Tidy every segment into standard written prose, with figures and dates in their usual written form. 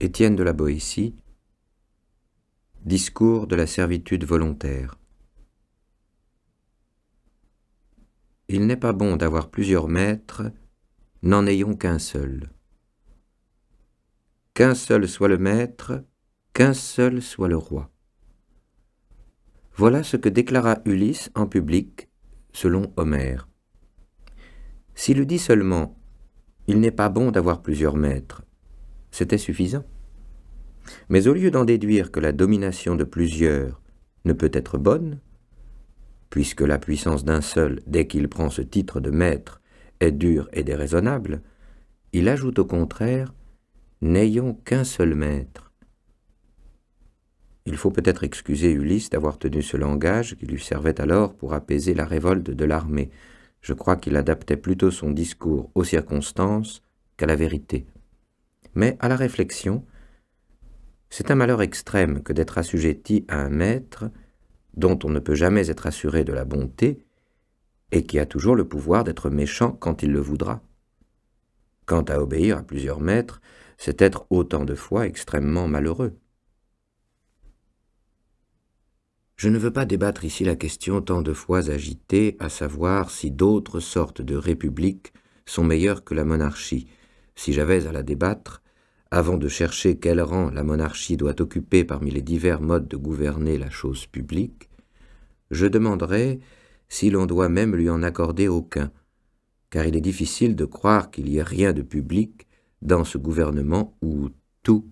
Étienne de la Boétie, Discours de la servitude volontaire. Il n'est pas bon d'avoir plusieurs maîtres, n'en ayons qu'un seul. Qu'un seul soit le maître, qu'un seul soit le roi. Voilà ce que déclara Ulysse en public, selon Homère. S'il eût dit seulement « Il n'est pas bon d'avoir plusieurs maîtres », c'était suffisant. Mais au lieu d'en déduire que la domination de plusieurs ne peut être bonne, puisque la puissance d'un seul, dès qu'il prend ce titre de maître, est dure et déraisonnable, il ajoute au contraire « N'ayons qu'un seul maître ». Il faut peut-être excuser Ulysse d'avoir tenu ce langage qui lui servait alors pour apaiser la révolte de l'armée. Je crois qu'il adaptait plutôt son discours aux circonstances qu'à la vérité. Mais à la réflexion, c'est un malheur extrême que d'être assujetti à un maître dont on ne peut jamais être assuré de la bonté et qui a toujours le pouvoir d'être méchant quand il le voudra. Quant à obéir à plusieurs maîtres, c'est être autant de fois extrêmement malheureux. Je ne veux pas débattre ici la question tant de fois agitée, à savoir si d'autres sortes de républiques sont meilleures que la monarchie. Si j'avais à la débattre, avant de chercher quel rang la monarchie doit occuper parmi les divers modes de gouverner la chose publique, je demanderais si l'on doit même lui en accorder aucun, car il est difficile de croire qu'il y ait rien de public dans ce gouvernement où tout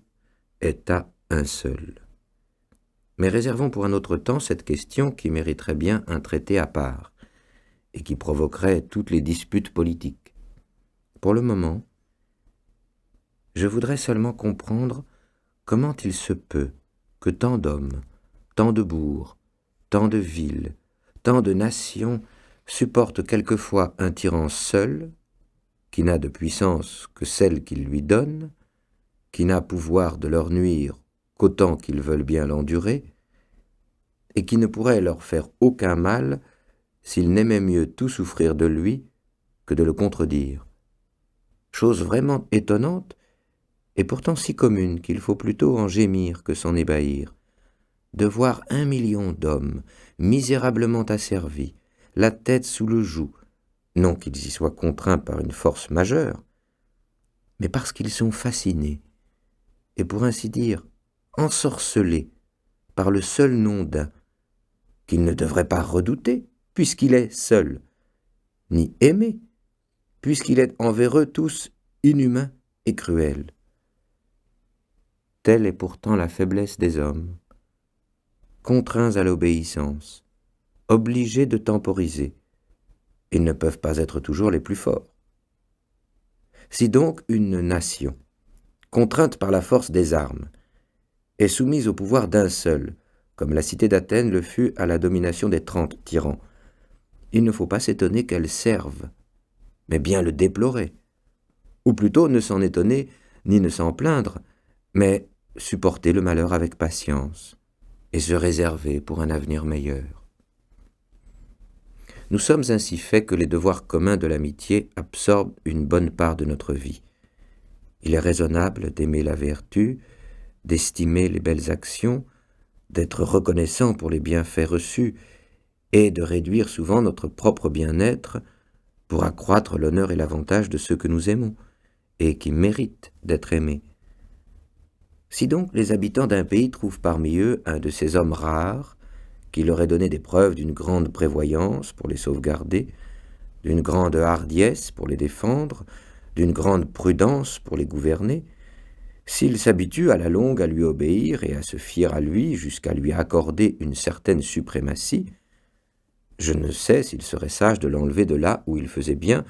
est à un seul. Mais réservons pour un autre temps cette question qui mériterait bien un traité à part, et qui provoquerait toutes les disputes politiques. Pour le moment, je voudrais seulement comprendre comment il se peut que tant d'hommes, tant de bourgs, tant de villes, tant de nations supportent quelquefois un tyran seul, qui n'a de puissance que celle qu'il lui donne, qui n'a pouvoir de leur nuire qu'autant qu'ils veulent bien l'endurer, et qui ne pourrait leur faire aucun mal s'ils n'aimaient mieux tout souffrir de lui que de le contredire. Chose vraiment étonnante, et pourtant si commune qu'il faut plutôt en gémir que s'en ébahir, de voir 1 million d'hommes misérablement asservis, la tête sous le joug, non qu'ils y soient contraints par une force majeure, mais parce qu'ils sont fascinés, et pour ainsi dire ensorcelés par le seul nom d'un, qu'il ne devrait pas redouter, puisqu'il est seul, ni aimer, puisqu'il est envers eux tous inhumain et cruel. Telle est pourtant la faiblesse des hommes, contraints à l'obéissance, obligés de temporiser, ils ne peuvent pas être toujours les plus forts. Si donc une nation, contrainte par la force des armes, est soumise au pouvoir d'un seul, comme la cité d'Athènes le fut à la domination des 30 tyrans, il ne faut pas s'étonner qu'elle serve, mais bien le déplorer, ou plutôt ne s'en étonner ni ne s'en plaindre, mais supporter le malheur avec patience et se réserver pour un avenir meilleur. Nous sommes ainsi faits que les devoirs communs de l'amitié absorbent une bonne part de notre vie. Il est raisonnable d'aimer la vertu, d'estimer les belles actions, d'être reconnaissant pour les bienfaits reçus et de réduire souvent notre propre bien-être pour accroître l'honneur et l'avantage de ceux que nous aimons et qui méritent d'être aimés. Si donc les habitants d'un pays trouvent parmi eux un de ces hommes rares qui leur ait donné des preuves d'une grande prévoyance pour les sauvegarder, d'une grande hardiesse pour les défendre, d'une grande prudence pour les gouverner, s'ils s'habituent à la longue à lui obéir et à se fier à lui jusqu'à lui accorder une certaine suprématie, je ne sais s'il serait sage de l'enlever de là où il faisait bien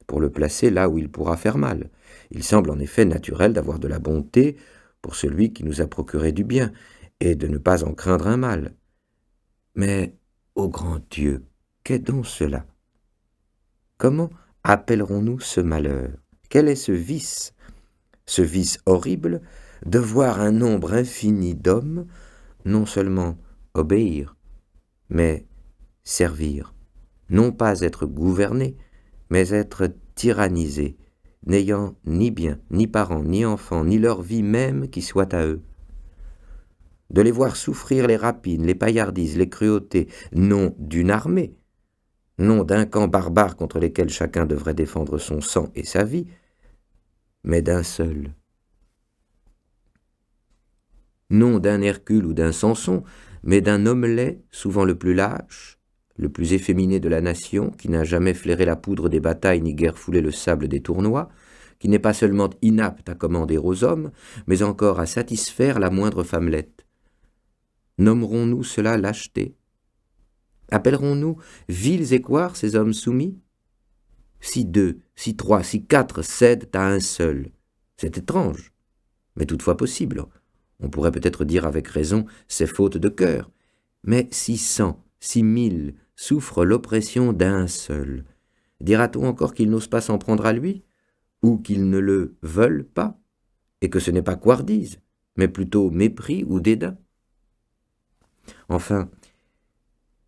pour le placer là où il pourra faire mal. Il semble en effet naturel d'avoir de la bonté pour celui qui nous a procuré du bien, et de ne pas en craindre un mal. Mais, ô grand Dieu, qu'est donc cela? Comment appellerons-nous ce malheur? Quel est ce vice horrible de voir un nombre infini d'hommes non seulement obéir, mais servir, non pas être gouvernés, mais être tyrannisés n'ayant ni bien, ni parents, ni enfants, ni leur vie même qui soit à eux. De les voir souffrir les rapines, les paillardises, les cruautés, non d'une armée, non d'un camp barbare contre lesquels chacun devrait défendre son sang et sa vie, mais d'un seul. Non d'un Hercule ou d'un Samson, mais d'un homme laid, souvent le plus lâche, le plus efféminé de la nation, qui n'a jamais flairé la poudre des batailles ni guère foulé le sable des tournois, qui n'est pas seulement inapte à commander aux hommes, mais encore à satisfaire la moindre femmelette. Nommerons-nous cela lâcheté? Appellerons-nous vils et couards ces hommes soumis? Si deux, si trois, si quatre cèdent à un seul, c'est étrange, mais toutefois possible. On pourrait peut-être dire avec raison, c'est faute de cœur. Mais si 100, si 1000 souffrent l'oppression d'un seul, dira-t-on encore qu'ils n'osent pas s'en prendre à lui, ou qu'ils ne le veulent pas, et que ce n'est pas couardise, mais plutôt mépris ou dédain? Enfin,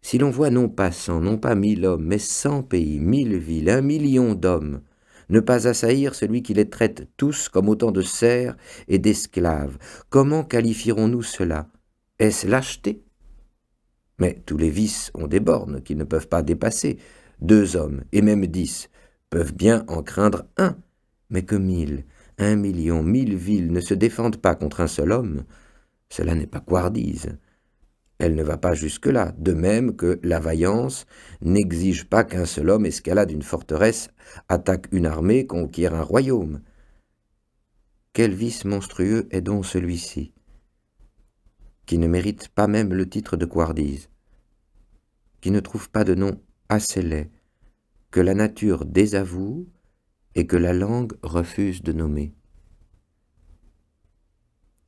si l'on voit non pas 100, non pas 1000 hommes, mais 100 pays, 1000 villes, 1 million d'hommes, ne pas assaillir celui qui les traite tous comme autant de serfs et d'esclaves, comment qualifierons-nous cela? Est-ce lâcheté? Mais tous les vices ont des bornes qu'ils ne peuvent pas dépasser. 2 hommes, et même 10, peuvent bien en craindre un, mais que 1000, 1 million, 1000 villes ne se défendent pas contre un seul homme, cela n'est pas couardise. Elle ne va pas jusque-là, de même que la vaillance n'exige pas qu'un seul homme escalade une forteresse, attaque une armée, conquiert un royaume. Quel vice monstrueux est donc celui-ci, qui ne mérite pas même le titre de couardise, qui ne trouve pas de nom assez laid, que la nature désavoue et que la langue refuse de nommer.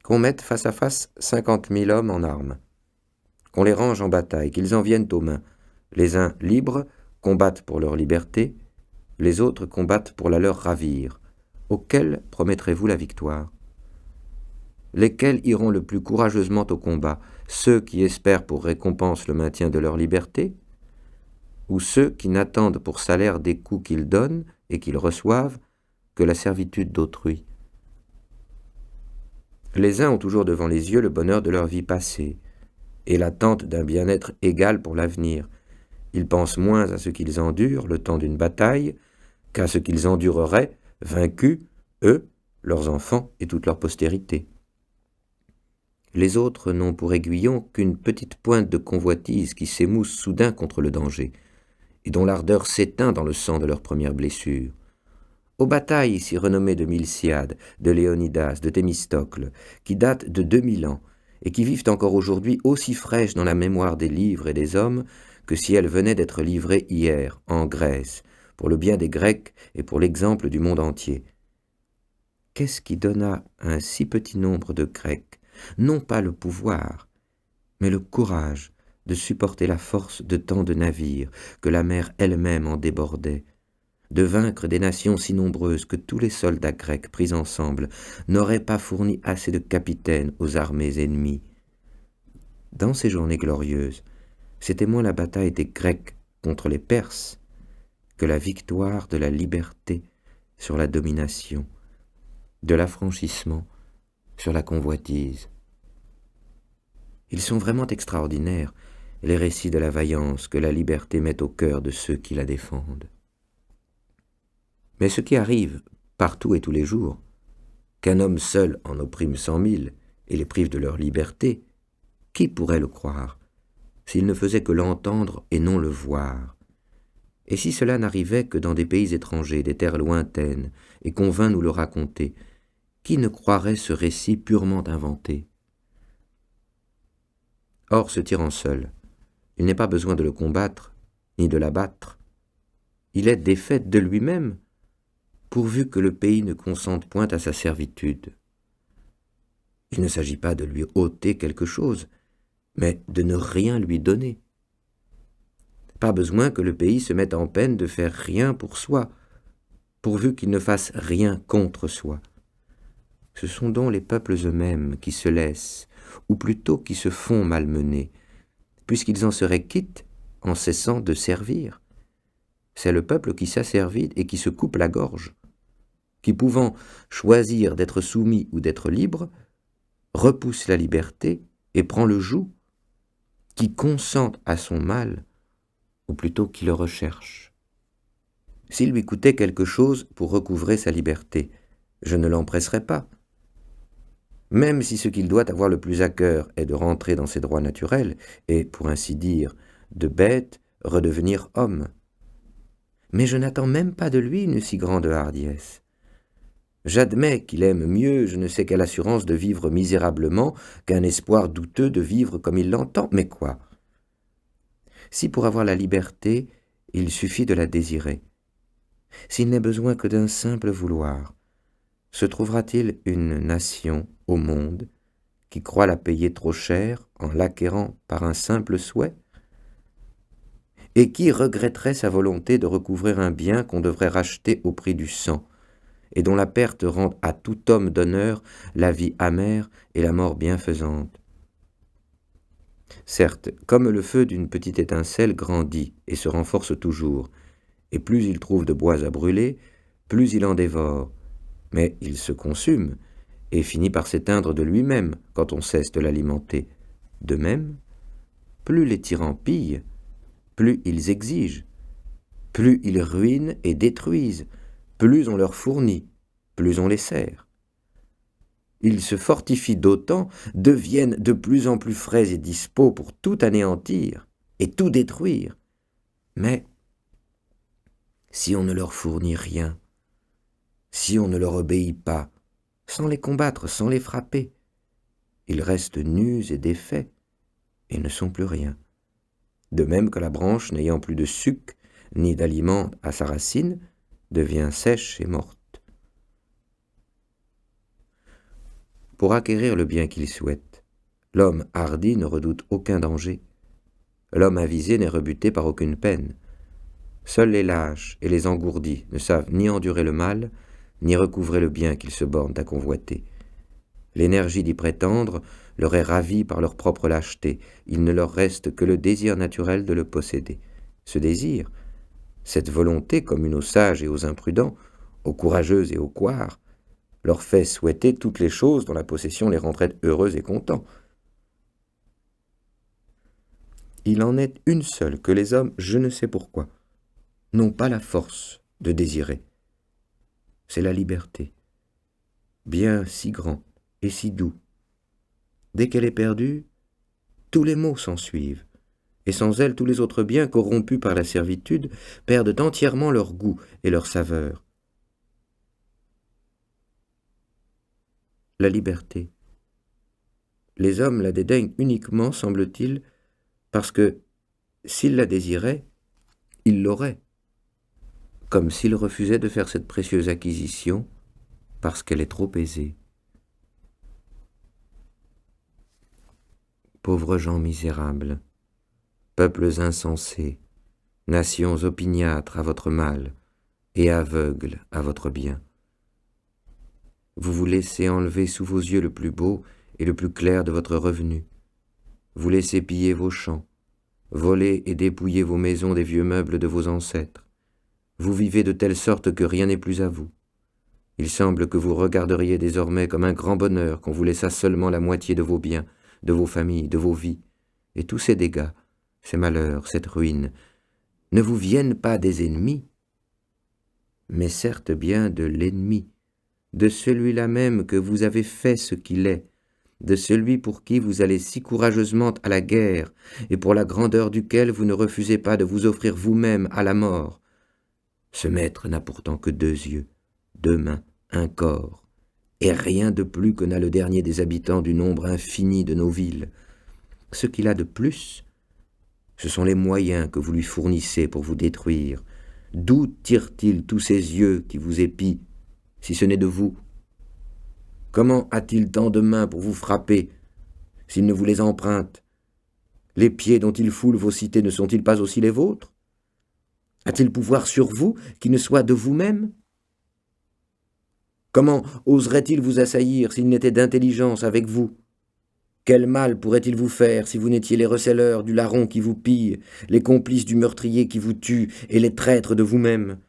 Qu'on mette face à face 50 000 hommes en armes, qu'on les range en bataille, qu'ils en viennent aux mains. Les uns libres combattent pour leur liberté, les autres combattent pour la leur ravir. Auxquels promettrez-vous la victoire? Lesquels iront le plus courageusement au combat? Ceux qui espèrent pour récompense le maintien de leur liberté, ou ceux qui n'attendent pour salaire des coups qu'ils donnent et qu'ils reçoivent que la servitude d'autrui? Les uns ont toujours devant les yeux le bonheur de leur vie passée, et l'attente d'un bien-être égal pour l'avenir. Ils pensent moins à ce qu'ils endurent le temps d'une bataille qu'à ce qu'ils endureraient, vaincus, eux, leurs enfants et toute leur postérité. Les autres n'ont pour aiguillon qu'une petite pointe de convoitise qui s'émousse soudain contre le danger, et dont l'ardeur s'éteint dans le sang de leurs premières blessures. Aux batailles si renommées de Miltiade, de Léonidas, de Thémistocle, qui datent de 2000 ans, et qui vivent encore aujourd'hui aussi fraîches dans la mémoire des livres et des hommes que si elles venaient d'être livrées hier, en Grèce, pour le bien des Grecs et pour l'exemple du monde entier. Qu'est-ce qui donna à un si petit nombre de Grecs, non pas le pouvoir, mais le courage de supporter la force de tant de navires que la mer elle-même en débordait, de vaincre des nations si nombreuses que tous les soldats grecs pris ensemble n'auraient pas fourni assez de capitaines aux armées ennemies. Dans ces journées glorieuses, c'était moins la bataille des Grecs contre les Perses que la victoire de la liberté sur la domination, de l'affranchissement sur la convoitise. Ils sont vraiment extraordinaires, les récits de la vaillance que la liberté met au cœur de ceux qui la défendent. Mais ce qui arrive, partout et tous les jours, qu'un homme seul en opprime 100 000 et les prive de leur liberté, qui pourrait le croire, s'il ne faisait que l'entendre et non le voir? Et si cela n'arrivait que dans des pays étrangers, des terres lointaines, et qu'on vint nous le raconter, qui ne croirait ce récit purement inventé? Or, ce tyran seul, il n'est pas besoin de le combattre, ni de l'abattre. Il est défait de lui-même, pourvu que le pays ne consente point à sa servitude. Il ne s'agit pas de lui ôter quelque chose, mais de ne rien lui donner. Pas besoin que le pays se mette en peine de faire rien pour soi, pourvu qu'il ne fasse rien contre soi. Ce sont donc les peuples eux-mêmes qui se laissent, ou plutôt qui se font malmener, puisqu'ils en seraient quittes en cessant de servir. C'est le peuple qui s'asservit et qui se coupe la gorge, qui, pouvant choisir d'être soumis ou d'être libre, repousse la liberté et prend le joug, qui consent à son mal, ou plutôt qui le recherche. S'il lui coûtait quelque chose pour recouvrer sa liberté, je ne l'empresserais pas. Même si ce qu'il doit avoir le plus à cœur est de rentrer dans ses droits naturels et, pour ainsi dire, de bête, redevenir homme. Mais je n'attends même pas de lui une si grande hardiesse. J'admets qu'il aime mieux je ne sais quelle assurance de vivre misérablement qu'un espoir douteux de vivre comme il l'entend. Mais quoi? Si pour avoir la liberté, il suffit de la désirer, s'il n'est besoin que d'un simple vouloir, se trouvera-t-il une nation au monde qui croit la payer trop cher en l'acquérant par un simple souhait? Et qui regretterait sa volonté de recouvrir un bien qu'on devrait racheter au prix du sang, et dont la perte rend à tout homme d'honneur la vie amère et la mort bienfaisante? Certes, comme le feu d'une petite étincelle grandit et se renforce toujours, et plus il trouve de bois à brûler, plus il en dévore, mais il se consume et finit par s'éteindre de lui-même quand on cesse de l'alimenter. De même, plus les tyrans pillent, plus ils exigent, plus ils ruinent et détruisent, plus on leur fournit, plus on les sert. Ils se fortifient d'autant, deviennent de plus en plus frais et dispos pour tout anéantir et tout détruire. Mais si on ne leur fournit rien, si on ne leur obéit pas, sans les combattre, sans les frapper, ils restent nus et défaits et ne sont plus rien. De même que la branche n'ayant plus de suc ni d'aliment à sa racine devient sèche et morte. Pour acquérir le bien qu'il souhaite, l'homme hardi ne redoute aucun danger. L'homme avisé n'est rebuté par aucune peine. Seuls les lâches et les engourdis ne savent ni endurer le mal, ni recouvrer le bien qu'ils se bornent à convoiter. L'énergie d'y prétendre leur est ravie par leur propre lâcheté. Il ne leur reste que le désir naturel de le posséder. Ce désir, cette volonté commune aux sages et aux imprudents, aux courageux et aux couards, leur fait souhaiter toutes les choses dont la possession les rendrait heureux et contents. Il en est une seule que les hommes, je ne sais pourquoi, n'ont pas la force de désirer. C'est la liberté, bien si grand et si doux. Dès qu'elle est perdue, tous les maux s'ensuivent, et sans elle tous les autres biens corrompus par la servitude perdent entièrement leur goût et leur saveur. La liberté. Les hommes la dédaignent uniquement, semble-t-il, parce que, s'ils la désiraient, ils l'auraient, comme s'ils refusaient de faire cette précieuse acquisition parce qu'elle est trop aisée. Pauvres gens misérables, peuples insensés, nations opiniâtres à votre mal et aveugles à votre bien. Vous vous laissez enlever sous vos yeux le plus beau et le plus clair de votre revenu. Vous laissez piller vos champs, voler et dépouiller vos maisons des vieux meubles de vos ancêtres. Vous vivez de telle sorte que rien n'est plus à vous. Il semble que vous regarderiez désormais comme un grand bonheur qu'on vous laissât seulement la moitié de vos biens, de vos familles, de vos vies. Et tous ces dégâts, ces malheurs, cette ruine, ne vous viennent pas des ennemis, mais certes bien de l'ennemi, de celui-là même que vous avez fait ce qu'il est, de celui pour qui vous allez si courageusement à la guerre, et pour la grandeur duquel vous ne refusez pas de vous offrir vous-même à la mort. Ce maître n'a pourtant que 2 yeux, 2 mains, un corps, et rien de plus que n'a le dernier des habitants du nombre infini de nos villes. Ce qu'il a de plus, ce sont les moyens que vous lui fournissez pour vous détruire. D'où tire-t-il tous ces yeux qui vous épient, si ce n'est de vous? Comment a-t-il tant de mains pour vous frapper, s'il ne vous les emprunte? Les pieds dont il foule vos cités ne sont-ils pas aussi les vôtres? A-t-il pouvoir sur vous qui ne soit de vous-même? Comment oserait-il vous assaillir s'il n'était d'intelligence avec vous? Quel mal pourrait-il vous faire si vous n'étiez les receleurs du larron qui vous pille, les complices du meurtrier qui vous tue et les traîtres de vous-même?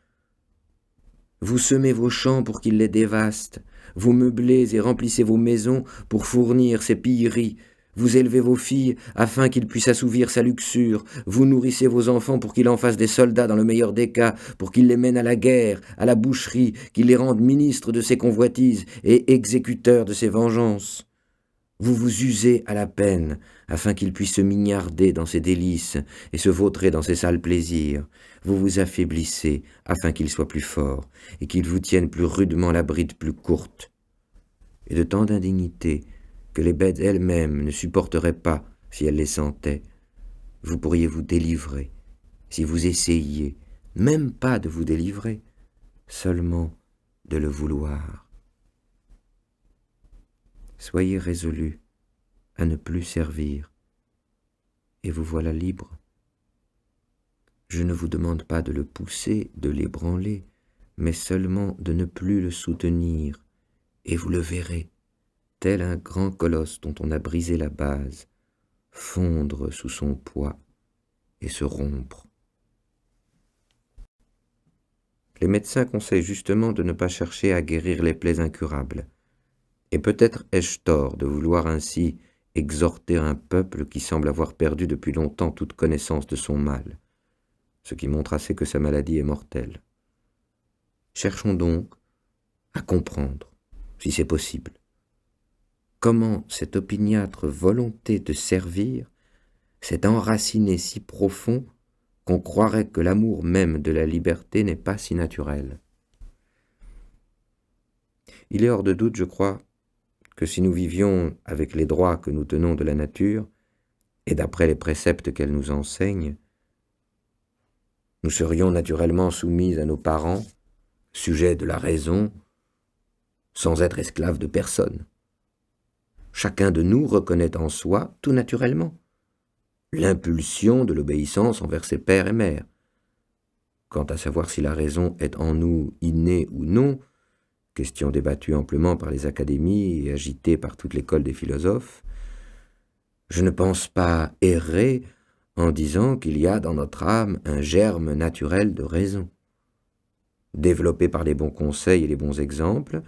Vous semez vos champs pour qu'ils les dévastent, vous meublez et remplissez vos maisons pour fournir ces pilleries, vous élevez vos filles afin qu'ils puissent assouvir sa luxure, vous nourrissez vos enfants pour qu'ils en fassent des soldats dans le meilleur des cas, pour qu'ils les mènent à la guerre, à la boucherie, qu'ils les rendent ministres de ses convoitises et exécuteurs de ses vengeances. Vous vous usez à la peine, afin qu'il puisse se mignarder dans ses délices et se vautrer dans ses sales plaisirs. Vous vous affaiblissez, afin qu'il soit plus fort, et qu'il vous tienne plus rudement la bride plus courte. Et de tant d'indignité que les bêtes elles-mêmes ne supporteraient pas si elles les sentaient, vous pourriez vous délivrer, si vous essayiez, même pas de vous délivrer, seulement de le vouloir. Soyez résolu à ne plus servir, et vous voilà libre. Je ne vous demande pas de le pousser, de l'ébranler, mais seulement de ne plus le soutenir, et vous le verrez, tel un grand colosse dont on a brisé la base, fondre sous son poids et se rompre. Les médecins conseillent justement de ne pas chercher à guérir les plaies incurables. Et peut-être ai-je tort de vouloir ainsi exhorter un peuple qui semble avoir perdu depuis longtemps toute connaissance de son mal, ce qui montre assez que sa maladie est mortelle. Cherchons donc à comprendre, si c'est possible, comment cette opiniâtre volonté de servir s'est enracinée si profond qu'on croirait que l'amour même de la liberté n'est pas si naturel. Il est hors de doute, je crois, que si nous vivions avec les droits que nous tenons de la nature, et d'après les préceptes qu'elle nous enseigne, nous serions naturellement soumis à nos parents, sujets de la raison, sans être esclaves de personne. Chacun de nous reconnaît en soi, tout naturellement, l'impulsion de l'obéissance envers ses pères et mères. Quant à savoir si la raison est en nous innée ou non, question débattue amplement par les académies et agitée par toute l'école des philosophes, je ne pense pas errer en disant qu'il y a dans notre âme un germe naturel de raison. Développé par les bons conseils et les bons exemples,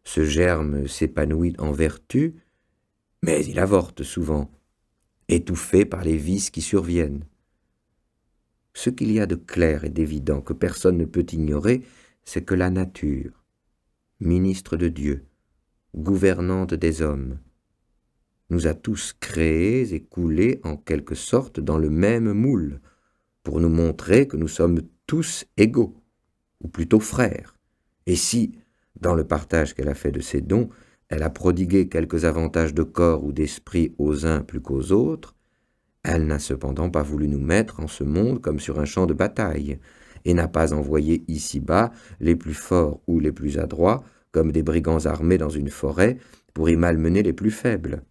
ce germe s'épanouit en vertu, mais il avorte souvent, étouffé par les vices qui surviennent. Ce qu'il y a de clair et d'évident que personne ne peut ignorer, c'est que la nature, ministre de Dieu, gouvernante des hommes, nous a tous créés et coulés en quelque sorte dans le même moule, pour nous montrer que nous sommes tous égaux, ou plutôt frères. Et si, dans le partage qu'elle a fait de ses dons, elle a prodigué quelques avantages de corps ou d'esprit aux uns plus qu'aux autres, elle n'a cependant pas voulu nous mettre en ce monde comme sur un champ de bataille, et n'a pas envoyé ici-bas les plus forts ou les plus adroits, comme des brigands armés dans une forêt, pour y malmener les plus faibles.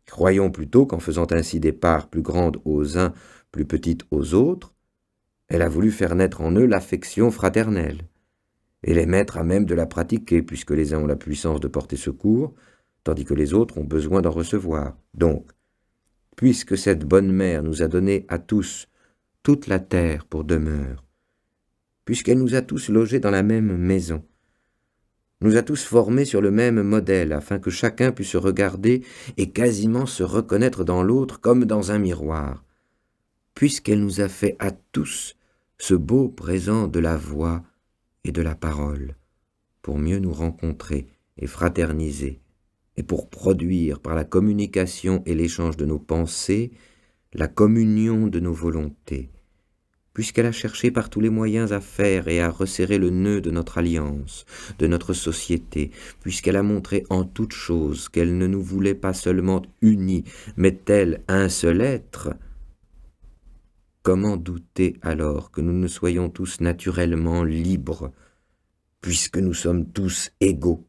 Croyons plutôt qu'en faisant ainsi des parts plus grandes aux uns, plus petites aux autres, elle a voulu faire naître en eux l'affection fraternelle, et les mettre à même de la pratiquer, puisque les uns ont la puissance de porter secours, tandis que les autres ont besoin d'en recevoir. Donc, puisque cette bonne mère nous a donné à tous toute la terre pour demeure, puisqu'elle nous a tous logés dans la même maison, nous a tous formés sur le même modèle, afin que chacun puisse se regarder et quasiment se reconnaître dans l'autre comme dans un miroir, puisqu'elle nous a fait à tous ce beau présent de la voix et de la parole, pour mieux nous rencontrer et fraterniser, et pour produire par la communication et l'échange de nos pensées la communion de nos volontés, puisqu'elle a cherché par tous les moyens à faire et à resserrer le nœud de notre alliance, de notre société, puisqu'elle a montré en toute chose qu'elle ne nous voulait pas seulement unis, mais tel un seul être, comment douter alors que nous ne soyons tous naturellement libres, puisque nous sommes tous égaux?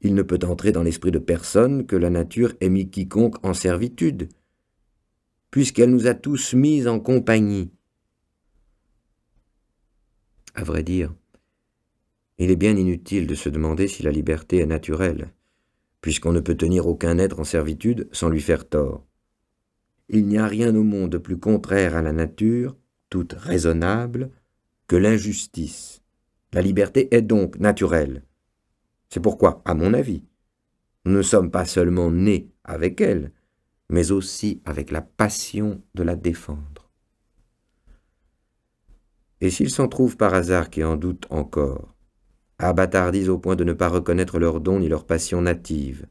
Il ne peut entrer dans l'esprit de personne que la nature ait mis quiconque en servitude, puisqu'elle nous a tous mis en compagnie. À vrai dire, il est bien inutile de se demander si la liberté est naturelle, puisqu'on ne peut tenir aucun être en servitude sans lui faire tort. Il n'y a rien au monde de plus contraire à la nature, toute raisonnable, que l'injustice, La liberté est donc naturelle. C'est pourquoi, à mon avis, nous ne sommes pas seulement nés avec elle, mais aussi avec la passion de la défendre. Et s'il s'en trouve par hasard qui en doutent encore, abâtardisent au point de ne pas reconnaître leurs dons ni leur passion native,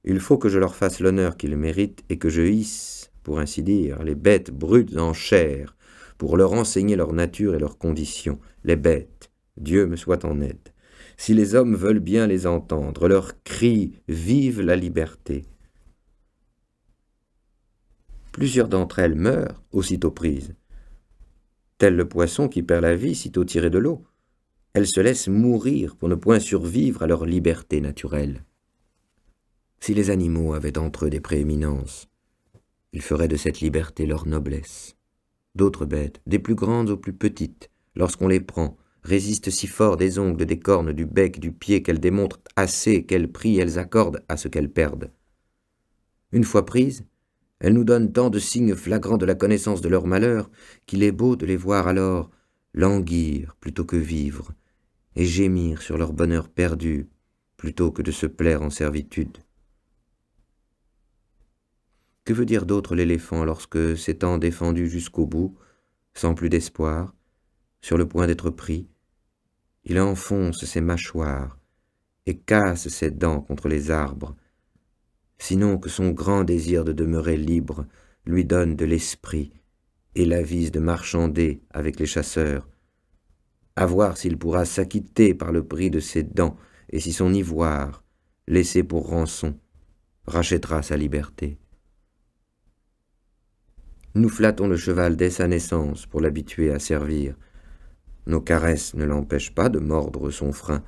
il faut que je leur fasse l'honneur qu'ils méritent et que je hisse, pour ainsi dire, les bêtes brutes en chair, pour leur enseigner leur nature et leurs conditions. Les bêtes, Dieu me soit en aide. Si les hommes veulent bien les entendre, leurs cris « Vive la liberté !» Plusieurs d'entre elles meurent aussitôt prises. Tel le poisson qui perd la vie sitôt tiré de l'eau. Elles se laissent mourir pour ne point survivre à leur liberté naturelle. Si les animaux avaient entre eux des prééminences, ils feraient de cette liberté leur noblesse. D'autres bêtes, des plus grandes aux plus petites, lorsqu'on les prend, résistent si fort des ongles, des cornes, du bec, du pied, qu'elles démontrent assez quel prix elles accordent à ce qu'elles perdent. Une fois prises, elles nous donnent tant de signes flagrants de la connaissance de leur malheur qu'il est beau de les voir alors languir plutôt que vivre, et gémir sur leur bonheur perdu plutôt que de se plaire en servitude. Que veut dire d'autre l'éléphant lorsque, s'étant défendu jusqu'au bout, sans plus d'espoir, sur le point d'être pris, il enfonce ses mâchoires et casse ses dents contre les arbres, sinon que son grand désir de demeurer libre lui donne de l'esprit et l'avise de marchander avec les chasseurs, à voir s'il pourra s'acquitter par le prix de ses dents et si son ivoire, laissé pour rançon, rachètera sa liberté. Nous flattons le cheval dès sa naissance pour l'habituer à servir. Nos caresses ne l'empêchent pas de mordre son frein,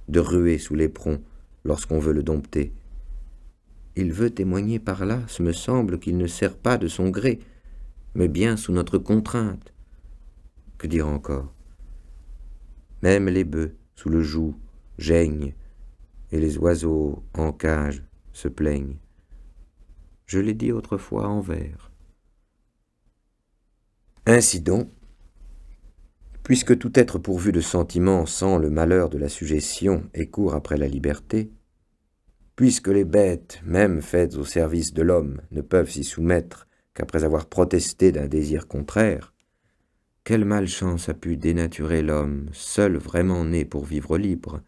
de ruer sous l'éperon lorsqu'on veut le dompter. Il veut témoigner par là, ce me semble, qu'il ne sert pas de son gré, mais bien sous notre contrainte. Que dire encore? Même les bœufs, sous le joug, geignent, et les oiseaux, en cage, se plaignent. Je l'ai dit autrefois en vers. Ainsi donc, puisque tout être pourvu de sentiments sent le malheur de la sujétion et court après la liberté, puisque les bêtes, même faites au service de l'homme, ne peuvent s'y soumettre qu'après avoir protesté d'un désir contraire, quelle malchance a pu dénaturer l'homme, seul vraiment né pour vivre libre,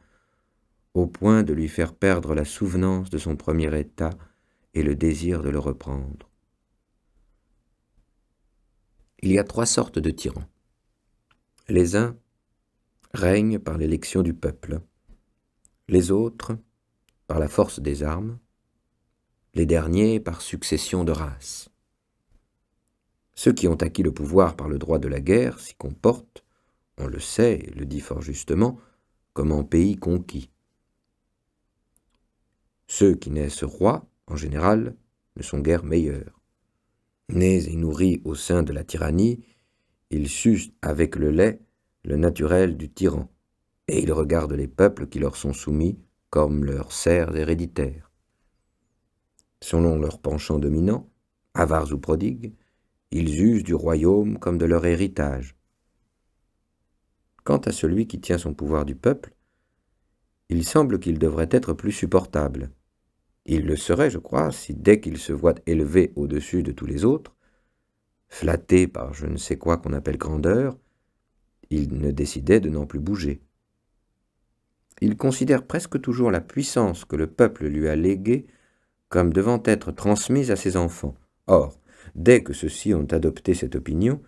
au point de lui faire perdre la souvenance de son premier état et le désir de le reprendre. Il y a 3 sortes de tyrans. Les uns règnent par l'élection du peuple, les autres par la force des armes, les derniers par succession de races. Ceux qui ont acquis le pouvoir par le droit de la guerre s'y comportent, on le sait et le dit fort justement, comme en pays conquis. Ceux qui naissent rois, en général, ne sont guère meilleurs. Nés et nourris au sein de la tyrannie, ils sucent avec le lait le naturel du tyran, et ils regardent les peuples qui leur sont soumis comme leurs serfs héréditaires. Selon leur penchant dominant, avares ou prodigues, ils usent du royaume comme de leur héritage. Quant à celui qui tient son pouvoir du peuple, il semble qu'il devrait être plus supportable. Il le serait, je crois, si dès qu'il se voit élevé au-dessus de tous les autres, flatté par je ne sais quoi qu'on appelle grandeur, il ne décidait de n'en plus bouger. Il considère presque toujours la puissance que le peuple lui a léguée comme devant être transmise à ses enfants. Or, dès que ceux-ci ont adopté cette opinion,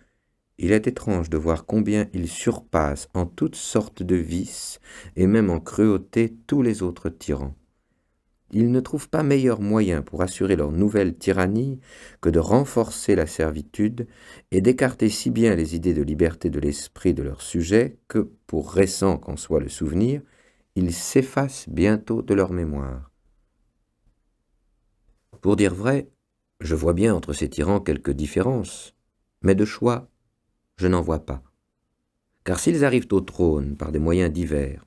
il est étrange de voir combien ils surpassent en toutes sortes de vices et même en cruauté tous les autres tyrans. Ils ne trouvent pas meilleur moyen pour assurer leur nouvelle tyrannie que de renforcer la servitude et d'écarter si bien les idées de liberté de l'esprit de leurs sujets que, pour récent qu'en soit le souvenir, ils s'effacent bientôt de leur mémoire. Pour dire vrai, je vois bien entre ces tyrans quelques différences, mais de choix, je n'en vois pas. Car s'ils arrivent au trône par des moyens divers,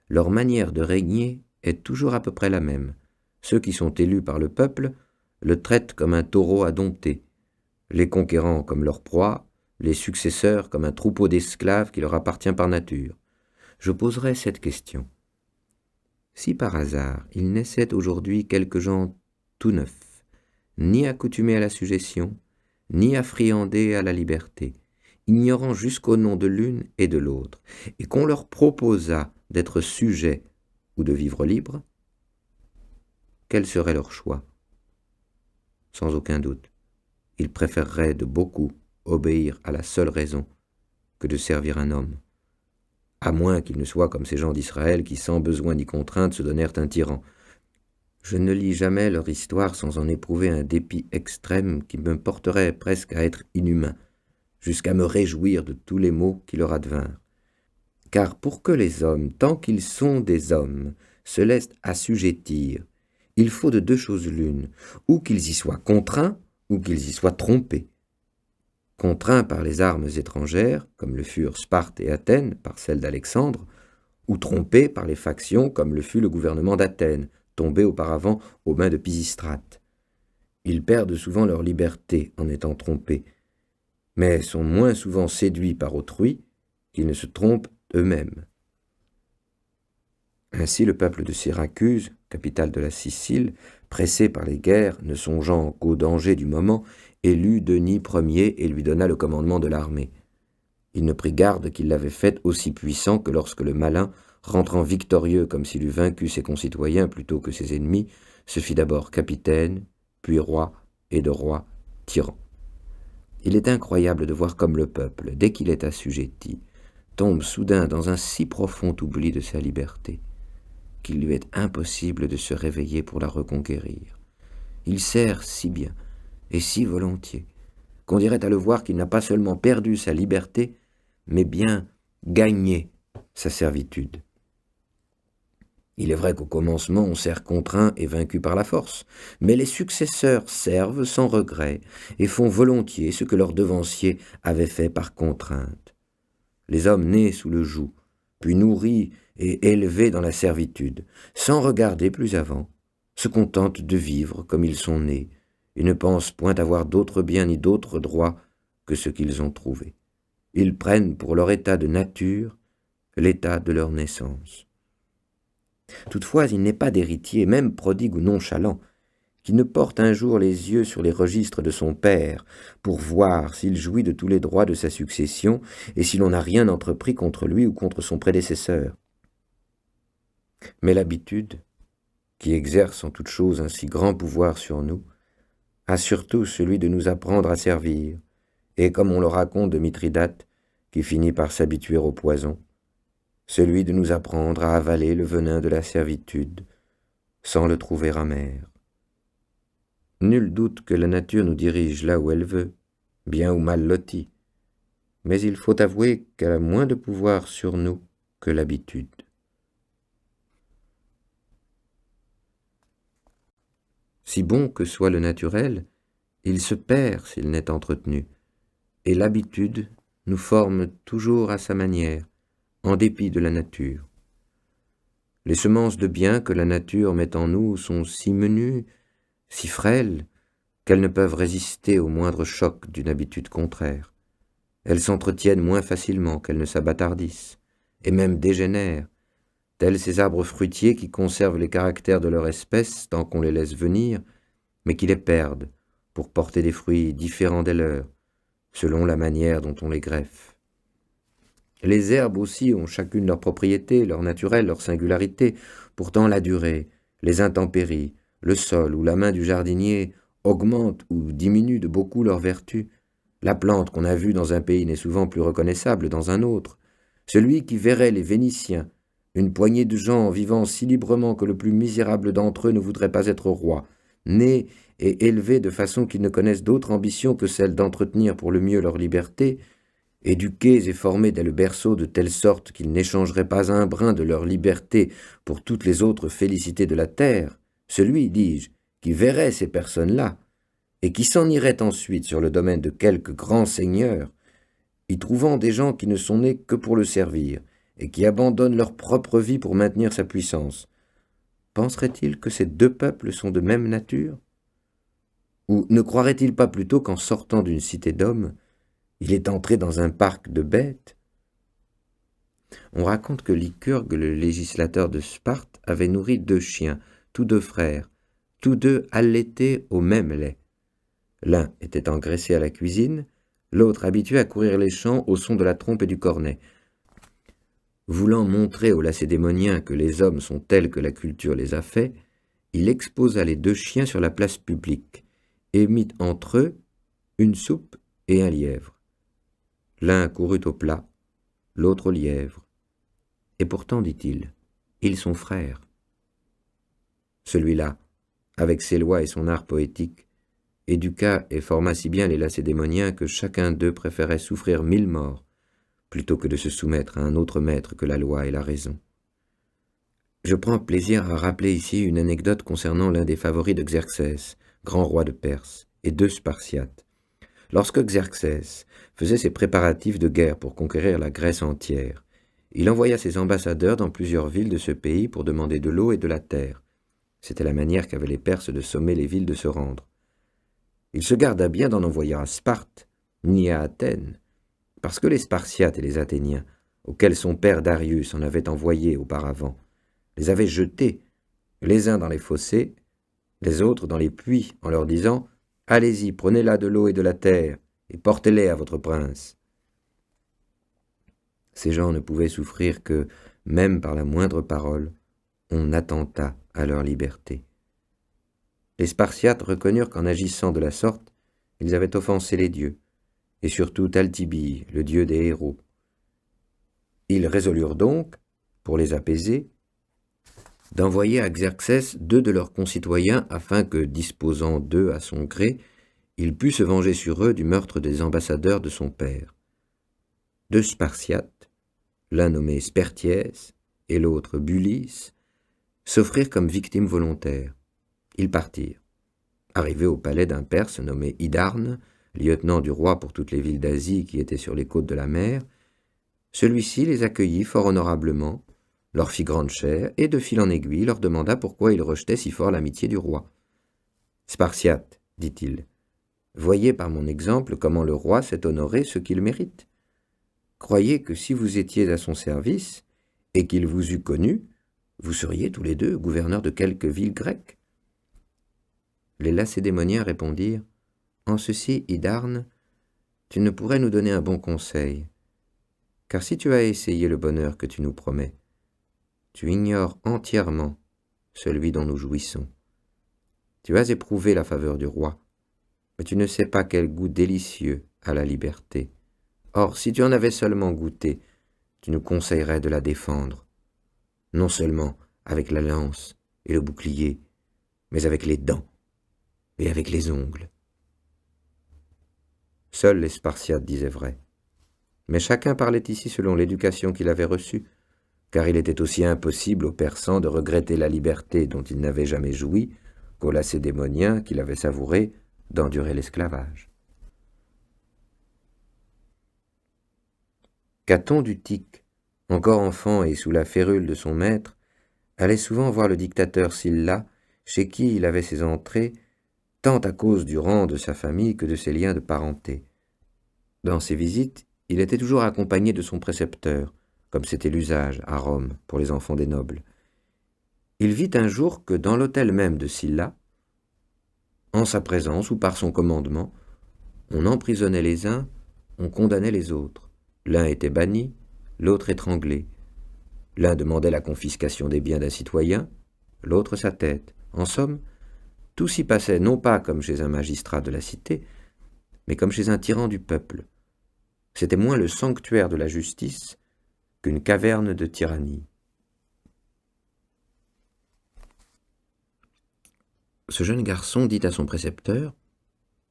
leur manière de régner est toujours à peu près la même. Ceux qui sont élus par le peuple le traitent comme un taureau à dompter, les conquérants comme leur proie, les successeurs comme un troupeau d'esclaves qui leur appartient par nature. je poserai cette question. Si par hasard il naissait aujourd'hui quelques gens tout neufs, ni accoutumés à la suggestion, ni affriandés à la liberté, ignorant jusqu'au nom de l'une et de l'autre, et qu'on leur proposât d'être sujets ou de vivre libres, quel serait leur choix? Sans aucun doute, ils préféreraient de beaucoup obéir à la seule raison que de servir un homme, à moins qu'ils ne soient comme ces gens d'Israël qui, sans besoin ni contrainte, se donnèrent un tyran. Je ne lis jamais leur histoire sans en éprouver un dépit extrême qui me porterait presque à être inhumain, jusqu'à me réjouir de tous les maux qui leur advinrent. Car pour que les hommes, tant qu'ils sont des hommes, se laissent assujettir, il faut de deux choses l'une, ou qu'ils y soient contraints, ou qu'ils y soient trompés. Contraints par les armes étrangères, comme le furent Sparte et Athènes par celles d'Alexandre, ou trompés par les factions, comme le fut le gouvernement d'Athènes, tombé auparavant aux mains de Pisistrate. Ils perdent souvent leur liberté en étant trompés, mais sont moins souvent séduits par autrui qu'ils ne se trompent eux-mêmes. Ainsi le peuple de Syracuse, capitale de la Sicile, pressé par les guerres, ne songeant qu'au danger du moment, élut Denis Ier et lui donna le commandement de l'armée. Il ne prit garde qu'il l'avait fait aussi puissant que lorsque le malin, rentrant victorieux comme s'il eût vaincu ses concitoyens plutôt que ses ennemis, se fit d'abord capitaine, puis roi, et de roi, tyran. Il est incroyable de voir comme le peuple, dès qu'il est assujetti, tombe soudain dans un si profond oubli de sa liberté, qu'il lui est impossible de se réveiller pour la reconquérir. Il sert si bien, et si volontiers, qu'on dirait à le voir qu'il n'a pas seulement perdu sa liberté, mais bien gagné sa servitude. Il est vrai qu'au commencement on sert contraint et vaincu par la force, mais les successeurs servent sans regret et font volontiers ce que leurs devanciers avaient fait par contrainte. Les hommes nés sous le joug, puis nourris et élevés dans la servitude, sans regarder plus avant, se contentent de vivre comme ils sont nés, et ne pensent point avoir d'autres biens ni d'autres droits que ce qu'ils ont trouvé. Ils prennent pour leur état de nature l'état de leur naissance. Toutefois, il n'est pas d'héritier, même prodigue ou nonchalant, qui ne porte un jour les yeux sur les registres de son père pour voir s'il jouit de tous les droits de sa succession et si l'on n'a rien entrepris contre lui ou contre son prédécesseur. Mais l'habitude, qui exerce en toute chose un si grand pouvoir sur nous, a surtout celui de nous apprendre à servir, et comme on le raconte de Mithridate, qui finit par s'habituer au poison, celui de nous apprendre à avaler le venin de la servitude, sans le trouver amer. Nul doute que la nature nous dirige là où elle veut, bien ou mal lotis, mais il faut avouer qu'elle a moins de pouvoir sur nous que l'habitude. Si bon que soit le naturel, il se perd s'il n'est entretenu, et l'habitude nous forme toujours à sa manière, en dépit de la nature. Les semences de bien que la nature met en nous sont si menues, si frêles, qu'elles ne peuvent résister au moindre choc d'une habitude contraire. Elles s'entretiennent moins facilement qu'elles ne s'abâtardissent, et même dégénèrent, tels ces arbres fruitiers qui conservent les caractères de leur espèce tant qu'on les laisse venir, mais qui les perdent pour porter des fruits différents des leurs, selon la manière dont on les greffe. Les herbes aussi ont chacune leurs propriétés, leur naturel, leur singularité. Pourtant la durée, les intempéries, le sol ou la main du jardinier augmentent ou diminuent de beaucoup leurs vertus. La plante qu'on a vue dans un pays n'est souvent plus reconnaissable dans un autre. Celui qui verrait les Vénitiens, une poignée de gens vivant si librement que le plus misérable d'entre eux ne voudrait pas être roi, nés et élevés de façon qu'ils ne connaissent d'autre ambition que celle d'entretenir pour le mieux leur liberté, éduqués et formés dès le berceau de telle sorte qu'ils n'échangeraient pas un brin de leur liberté pour toutes les autres félicités de la terre, celui, dis-je, qui verrait ces personnes-là, et qui s'en irait ensuite sur le domaine de quelque grand seigneur, y trouvant des gens qui ne sont nés que pour le servir, et qui abandonnent leur propre vie pour maintenir sa puissance, penserait-il que ces deux peuples sont de même nature? Ou ne croirait-il pas plutôt qu'en sortant d'une cité d'hommes, il est entré dans un parc de bêtes? On raconte que Lycurgue, le législateur de Sparte, avait nourri 2 chiens, tous 2 frères, tous 2 allaités au même lait. L'un était engraissé à la cuisine, l'autre habitué à courir les champs au son de la trompe et du cornet. Voulant montrer aux Lacédémoniens que les hommes sont tels que la culture les a faits, il exposa les 2 chiens sur la place publique et mit entre eux une soupe et un lièvre. L'un courut au plat, l'autre au lièvre. Et pourtant, dit-il, ils sont frères. Celui-là, avec ses lois et son art poétique, éduqua et forma si bien les Lacédémoniens que chacun d'eux préférait souffrir 1000 morts plutôt que de se soumettre à un autre maître que la loi et la raison. Je prends plaisir à rappeler ici une anecdote concernant l'un des favoris de Xerxès, grand roi de Perse, et 2 Spartiates. Lorsque Xerxès faisait ses préparatifs de guerre pour conquérir la Grèce entière, il envoya ses ambassadeurs dans plusieurs villes de ce pays pour demander de l'eau et de la terre. C'était la manière qu'avaient les Perses de sommer les villes de se rendre. Il se garda bien d'en envoyer à Sparte, ni à Athènes, parce que les Spartiates et les Athéniens, auxquels son père Darius en avait envoyé auparavant, les avaient jetés, les uns dans les fossés, les autres dans les puits, en leur disant « Allez-y, prenez là de l'eau et de la terre, et portez-les à votre prince. » Ces gens ne pouvaient souffrir que, même par la moindre parole, on attentât à leur liberté. Les Spartiates reconnurent qu'en agissant de la sorte, ils avaient offensé les dieux, et surtout Taltibie, le dieu des héros. Ils résolurent donc, pour les apaiser, d'envoyer à Xerxès 2 de leurs concitoyens afin que, disposant d'eux à son gré, il pût se venger sur eux du meurtre des ambassadeurs de son père. 2 Spartiates, l'un nommé Spertiès et l'autre Bulis, s'offrirent comme victimes volontaires. Ils partirent. Arrivés au palais d'un Perse nommé Hydarne, lieutenant du roi pour toutes les villes d'Asie qui étaient sur les côtes de la mer, celui-ci les accueillit fort honorablement, leur fit grande chère et de fil en aiguille leur demanda pourquoi ils rejetaient si fort l'amitié du roi. « Spartiates, dit-il, voyez par mon exemple comment le roi sait honorer ceux qu'il mérite. Croyez que si vous étiez à son service et qu'il vous eût connu, vous seriez tous les 2 gouverneurs de quelque ville grecque. » Les Lacédémoniens répondirent « En ceci, Hydarne, tu ne pourrais nous donner un bon conseil, car si tu as essayé le bonheur que tu nous promets, tu ignores entièrement celui dont nous jouissons. Tu as éprouvé la faveur du roi, mais tu ne sais pas quel goût délicieux a la liberté. Or, si tu en avais seulement goûté, tu nous conseillerais de la défendre, non seulement avec la lance et le bouclier, mais avec les dents et avec les ongles. » Seuls les Spartiates disaient vrai. Mais chacun parlait ici selon l'éducation qu'il avait reçue, car il était aussi impossible aux Persans de regretter la liberté dont ils n'avaient jamais joui qu'aux Lacédémoniens qui l'avaient savourée d'endurer l'esclavage. Caton d'Utique, encore enfant et sous la férule de son maître, allait souvent voir le dictateur Sylla, chez qui il avait ses entrées, tant à cause du rang de sa famille que de ses liens de parenté. Dans ses visites, il était toujours accompagné de son précepteur, comme c'était l'usage à Rome pour les enfants des nobles. Il vit un jour que dans l'hôtel même de Sylla, en sa présence ou par son commandement, on emprisonnait les uns, on condamnait les autres. L'un était banni, l'autre étranglé. L'un demandait la confiscation des biens d'un citoyen, l'autre sa tête. En somme, tout s'y passait non pas comme chez un magistrat de la cité, mais comme chez un tyran du peuple. C'était moins le sanctuaire de la justice qu'une caverne de tyrannie. Ce jeune garçon dit à son précepteur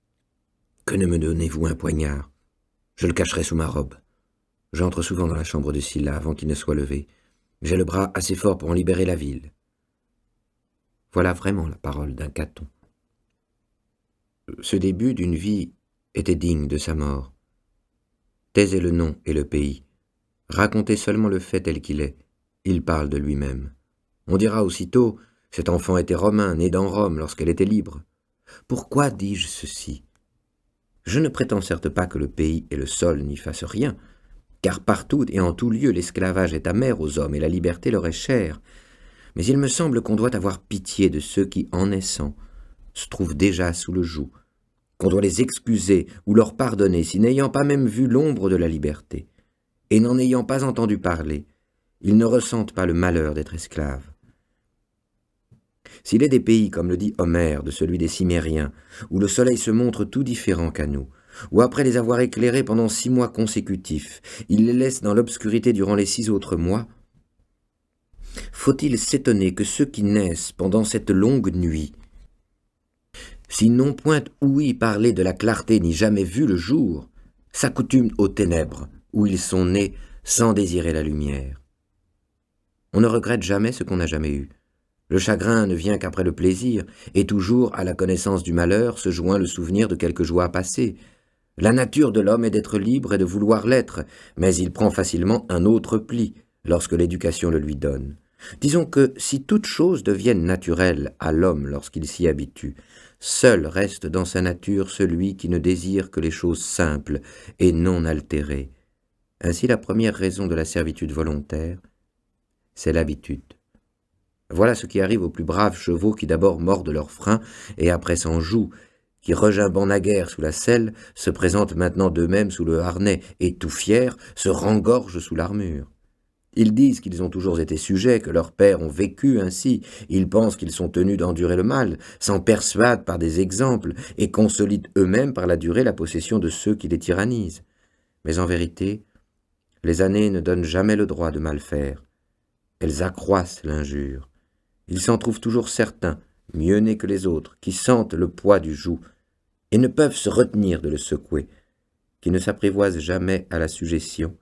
« Que ne me donnez-vous un poignard? Je le cacherai sous ma robe. J'entre souvent dans la chambre de Sylla avant qu'il ne soit levé. J'ai le bras assez fort pour en libérer la ville. » Voilà vraiment la parole d'un Caton. Ce début d'une vie était digne de sa mort. Taisez le nom et le pays. Racontez seulement le fait tel qu'il est. Il parle de lui-même. On dira aussitôt, cet enfant était romain, né dans Rome lorsqu'elle était libre. Pourquoi dis-je ceci? Je ne prétends certes pas que le pays et le sol n'y fassent rien, car partout et en tout lieu l'esclavage est amer aux hommes et la liberté leur est chère. Mais il me semble qu'on doit avoir pitié de ceux qui, en naissant, se trouvent déjà sous le joug, qu'on doit les excuser ou leur pardonner si n'ayant pas même vu l'ombre de la liberté, et n'en ayant pas entendu parler, ils ne ressentent pas le malheur d'être esclaves. S'il est des pays, comme le dit Homère, de celui des Cimmériens, où le soleil se montre tout différent qu'à nous, où après les avoir éclairés pendant 6 mois consécutifs, il les laisse dans l'obscurité durant les 6 autres mois, faut-il s'étonner que ceux qui naissent pendant cette longue nuit, s'ils n'ont point ouï parler de la clarté ni jamais vu le jour, s'accoutument aux ténèbres, où ils sont nés sans désirer la lumière. On ne regrette jamais ce qu'on n'a jamais eu. Le chagrin ne vient qu'après le plaisir, et toujours à la connaissance du malheur se joint le souvenir de quelque joie passée. La nature de l'homme est d'être libre et de vouloir l'être, mais il prend facilement un autre pli lorsque l'éducation le lui donne. Disons que si toutes choses deviennent naturelles à l'homme lorsqu'il s'y habitue, seul reste dans sa nature celui qui ne désire que les choses simples et non altérées. Ainsi la première raison de la servitude volontaire, c'est l'habitude. Voilà ce qui arrive aux plus braves chevaux qui d'abord mordent leurs freins et après s'en jouent, qui regimbant naguère sous la selle, se présentent maintenant d'eux-mêmes sous le harnais et, tout fiers, se rengorgent sous l'armure. Ils disent qu'ils ont toujours été sujets, que leurs pères ont vécu ainsi, ils pensent qu'ils sont tenus d'endurer le mal, s'en persuadent par des exemples et consolident eux-mêmes par la durée la possession de ceux qui les tyrannisent. Mais en vérité, les années ne donnent jamais le droit de mal faire. Elles accroissent l'injure. Ils s'en trouvent toujours certains, mieux nés que les autres, qui sentent le poids du joug et ne peuvent se retenir de le secouer, qui ne s'apprivoisent jamais à la suggestion,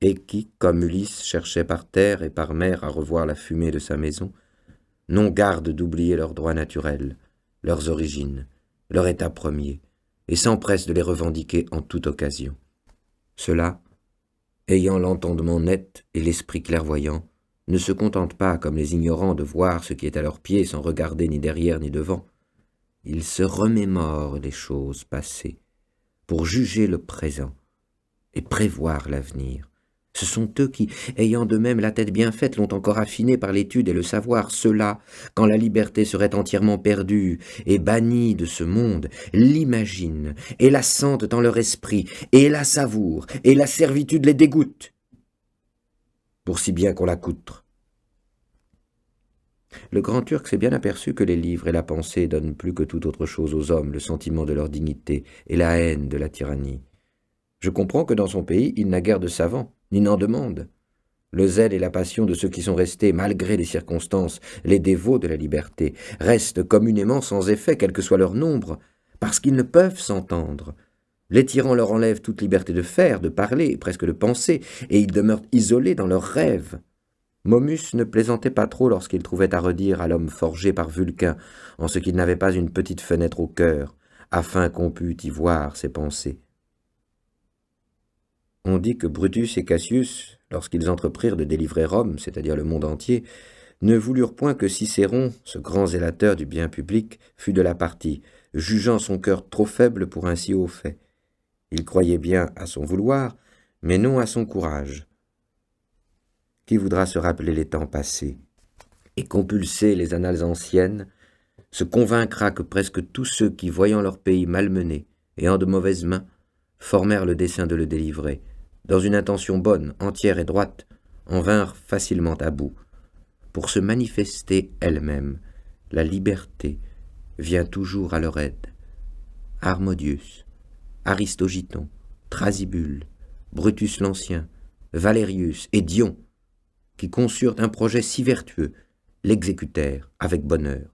et qui, comme Ulysse cherchait par terre et par mer à revoir la fumée de sa maison, n'ont garde d'oublier leurs droits naturels, leurs origines, leur état premier, et s'empressent de les revendiquer en toute occasion. Ceux-là, ayant l'entendement net et l'esprit clairvoyant, ne se contentent pas, comme les ignorants, de voir ce qui est à leurs pieds sans regarder ni derrière ni devant. Ils se remémorent les choses passées pour juger le présent et prévoir l'avenir. Ce sont eux qui, ayant d'eux-mêmes la tête bien faite, l'ont encore affinée par l'étude et le savoir. Ceux-là, quand la liberté serait entièrement perdue et bannie de ce monde, l'imaginent et la sentent dans leur esprit et la savourent, et la servitude les dégoûte, pour si bien qu'on l'accoutre. Le grand Turc s'est bien aperçu que les livres et la pensée donnent plus que toute autre chose aux hommes le sentiment de leur dignité et la haine de la tyrannie. Je comprends que dans son pays, il n'a guère de savants, ni n'en demande. Le zèle et la passion de ceux qui sont restés, malgré les circonstances, les dévots de la liberté, restent communément sans effet, quel que soit leur nombre, parce qu'ils ne peuvent s'entendre. Les tyrans leur enlèvent toute liberté de faire, de parler, presque de penser, et ils demeurent isolés dans leurs rêves. Momus ne plaisantait pas trop lorsqu'il trouvait à redire à l'homme forgé par Vulcain, en ce qu'il n'avait pas une petite fenêtre au cœur, afin qu'on pût y voir ses pensées. On dit que Brutus et Cassius, lorsqu'ils entreprirent de délivrer Rome, c'est-à-dire le monde entier, ne voulurent point que Cicéron, ce grand zélateur du bien public, fût de la partie, jugeant son cœur trop faible pour un si haut fait. Il croyait bien à son vouloir, mais non à son courage. Qui voudra se rappeler les temps passés et compulser les annales anciennes, se convaincra que presque tous ceux qui, voyant leur pays malmené et en de mauvaises mains, formèrent le dessein de le délivrer, dans une intention bonne, entière et droite, en vinrent facilement à bout. Pour se manifester elle-même, la liberté vient toujours à leur aide. Harmodius, Aristogiton, Thrasybule, Brutus l'Ancien, Valérius et Dion, qui conçurent un projet si vertueux, l'exécutèrent avec bonheur.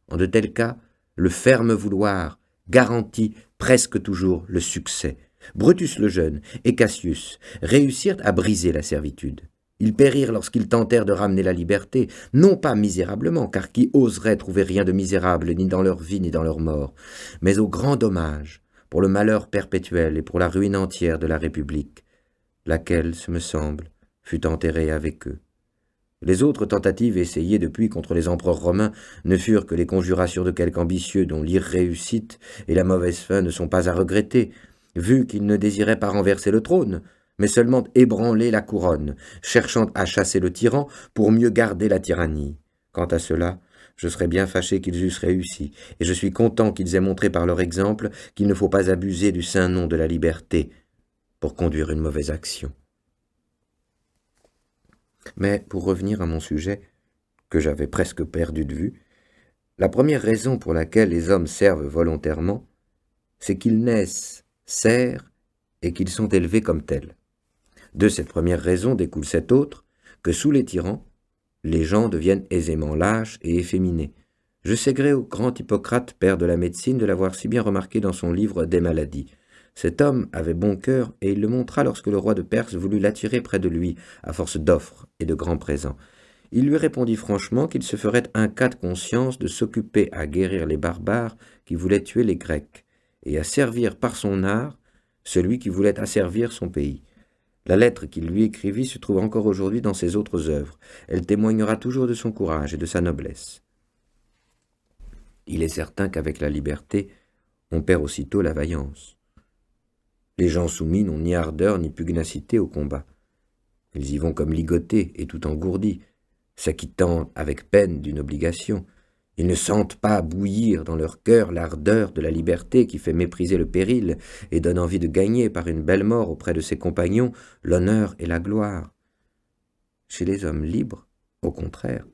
En de tels cas, le ferme vouloir garantit presque toujours le succès. Brutus le Jeune et Cassius réussirent à briser la servitude. Ils périrent lorsqu'ils tentèrent de ramener la liberté, non pas misérablement, car qui oserait trouver rien de misérable ni dans leur vie ni dans leur mort, mais au grand dommage, pour le malheur perpétuel et pour la ruine entière de la République, laquelle, ce me semble, fut enterrée avec eux. Les autres tentatives essayées depuis contre les empereurs romains ne furent que les conjurations de quelque ambitieux dont l'irréussite et la mauvaise fin ne sont pas à regretter, vu qu'ils ne désiraient pas renverser le trône, mais seulement ébranler la couronne, cherchant à chasser le tyran pour mieux garder la tyrannie. Quant à cela, je serais bien fâché qu'ils eussent réussi, et je suis content qu'ils aient montré par leur exemple qu'il ne faut pas abuser du saint nom de la liberté pour conduire une mauvaise action. Mais pour revenir à mon sujet, que j'avais presque perdu de vue, la première raison pour laquelle les hommes servent volontairement, c'est qu'ils naissent serfs et qu'ils sont élevés comme tels. De cette première raison découle cette autre, que sous les tyrans, les gens deviennent aisément lâches et efféminés. Je sais gré au grand Hippocrate, père de la médecine, de l'avoir si bien remarqué dans son livre des maladies. Cet homme avait bon cœur, et il le montra lorsque le roi de Perse voulut l'attirer près de lui, à force d'offres et de grands présents. Il lui répondit franchement qu'il se ferait un cas de conscience de s'occuper à guérir les barbares qui voulaient tuer les Grecs, et à servir par son art celui qui voulait asservir son pays. La lettre qu'il lui écrivit se trouve encore aujourd'hui dans ses autres œuvres. Elle témoignera toujours de son courage et de sa noblesse. Il est certain qu'avec la liberté, on perd aussitôt la vaillance. Les gens soumis n'ont ni ardeur ni pugnacité au combat. Ils y vont comme ligotés et tout engourdis, s'acquittant avec peine d'une obligation. Ils ne sentent pas bouillir dans leur cœur l'ardeur de la liberté qui fait mépriser le péril et donne envie de gagner par une belle mort auprès de ses compagnons l'honneur et la gloire. Chez les hommes libres, au contraire,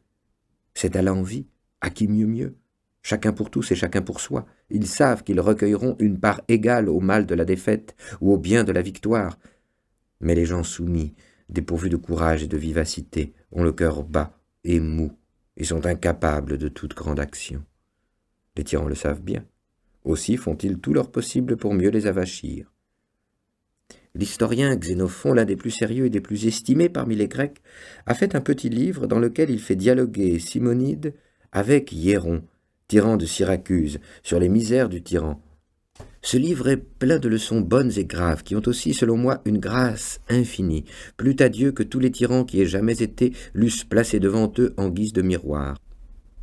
c'est à l'envie, à qui mieux, chacun pour tous et chacun pour soi. Ils savent qu'ils recueilleront une part égale au mal de la défaite ou au bien de la victoire. Mais les gens soumis, dépourvus de courage et de vivacité, ont le cœur bas et mou, et sont incapables de toute grande action. Les tyrans le savent bien. Aussi font-ils tout leur possible pour mieux les avachir. L'historien Xénophon, l'un des plus sérieux et des plus estimés parmi les Grecs, a fait un petit livre dans lequel il fait dialoguer Simonide avec Hiéron, tyran de Syracuse, sur les misères du tyran. Ce livre est plein de leçons bonnes et graves, qui ont aussi, selon moi, une grâce infinie. Plût à Dieu que tous les tyrans qui aient jamais été l'eussent placé devant eux en guise de miroir.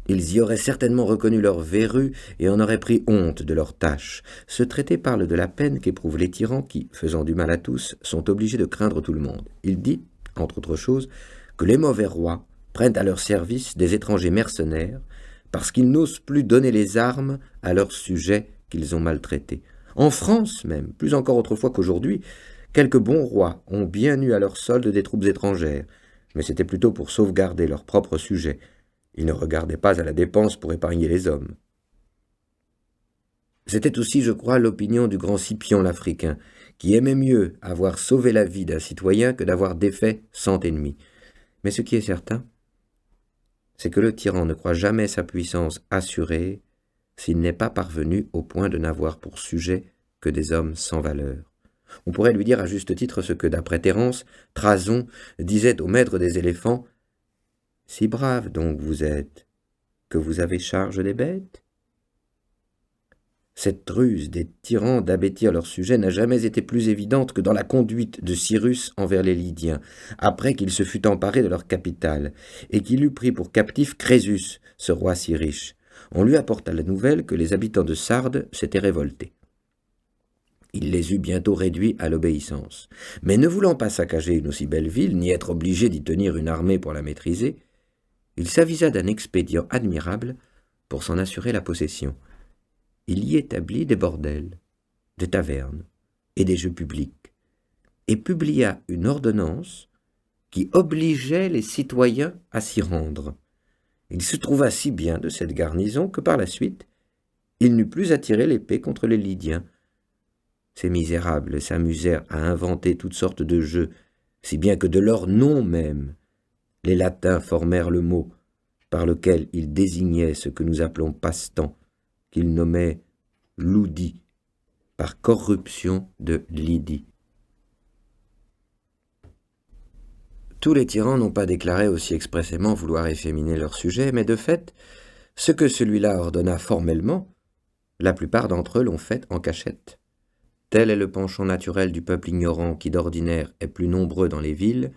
Ils y auraient certainement reconnu leur verrue et en auraient pris honte de leurs tâches. Ce traité parle de la peine qu'éprouvent les tyrans qui, faisant du mal à tous, sont obligés de craindre tout le monde. Il dit, entre autres choses, que les mauvais rois prennent à leur service des étrangers mercenaires parce qu'ils n'osent plus donner les armes à leurs sujets qu'ils ont maltraités. En France même, plus encore autrefois qu'aujourd'hui, quelques bons rois ont bien eu à leur solde des troupes étrangères, mais c'était plutôt pour sauvegarder leurs propres sujets. Ils ne regardaient pas à la dépense pour épargner les hommes. C'était aussi, je crois, l'opinion du grand Scipion l'Africain, qui aimait mieux avoir sauvé la vie d'un citoyen que d'avoir défait 100 ennemis. Mais ce qui est certain, c'est que le tyran ne croit jamais sa puissance assurée s'il n'est pas parvenu au point de n'avoir pour sujet que des hommes sans valeur. On pourrait lui dire à juste titre ce que, d'après Terence, Thrason disait au maître des éléphants « Si brave donc vous êtes, que vous avez charge des bêtes ?» Cette ruse des tyrans d'abêtir leur sujet n'a jamais été plus évidente que dans la conduite de Cyrus envers les Lydiens, après qu'il se fut emparé de leur capitale, et qu'il eut pris pour captif Crésus, ce roi si riche. On lui apporta la nouvelle que les habitants de Sardes s'étaient révoltés. Il les eut bientôt réduits à l'obéissance. Mais ne voulant pas saccager une aussi belle ville, ni être obligé d'y tenir une armée pour la maîtriser, il s'avisa d'un expédient admirable pour s'en assurer la possession. Il y établit des bordels, des tavernes et des jeux publics, et publia une ordonnance qui obligeait les citoyens à s'y rendre. Il se trouva si bien de cette garnison que par la suite, il n'eut plus à tirer l'épée contre les Lydiens. Ces misérables s'amusèrent à inventer toutes sortes de jeux, si bien que de leur nom même, les Latins formèrent le mot par lequel ils désignaient ce que nous appelons passe-temps, qu'ils nommaient ludi, par corruption de Lydie. Tous les tyrans n'ont pas déclaré aussi expressément vouloir efféminer leur sujet, mais de fait, ce que celui-là ordonna formellement, la plupart d'entre eux l'ont fait en cachette. Tel est le penchant naturel du peuple ignorant qui d'ordinaire est plus nombreux dans les villes,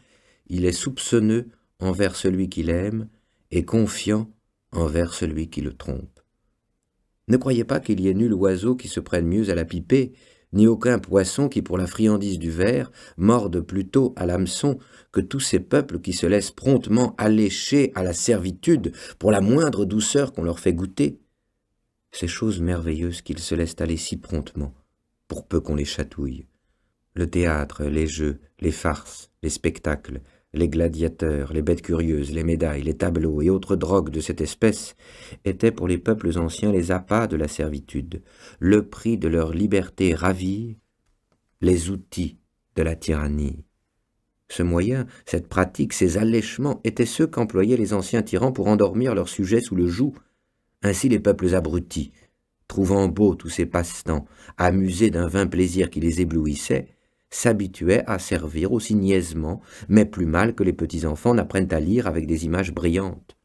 il est soupçonneux envers celui qu'il aime et confiant envers celui qui le trompe. Ne croyez pas qu'il y ait nul oiseau qui se prenne mieux à la pipée ni aucun poisson qui, pour la friandise du ver, morde plutôt à l'hameçon que tous ces peuples qui se laissent promptement allécher à la servitude pour la moindre douceur qu'on leur fait goûter. Ces choses merveilleuses qu'ils se laissent aller si promptement, pour peu qu'on les chatouille. Le théâtre, les jeux, les farces, les spectacles, les gladiateurs, les bêtes curieuses, les médailles, les tableaux et autres drogues de cette espèce étaient pour les peuples anciens les appâts de la servitude, le prix de leur liberté ravie, les outils de la tyrannie. Ce moyen, cette pratique, ces allèchements étaient ceux qu'employaient les anciens tyrans pour endormir leurs sujets sous le joug. Ainsi les peuples abrutis, trouvant beaux tous ces passe-temps, amusés d'un vain plaisir qui les éblouissait, s'habituaient à servir aussi niaisement, mais plus mal que les petits-enfants n'apprennent à lire avec des images brillantes.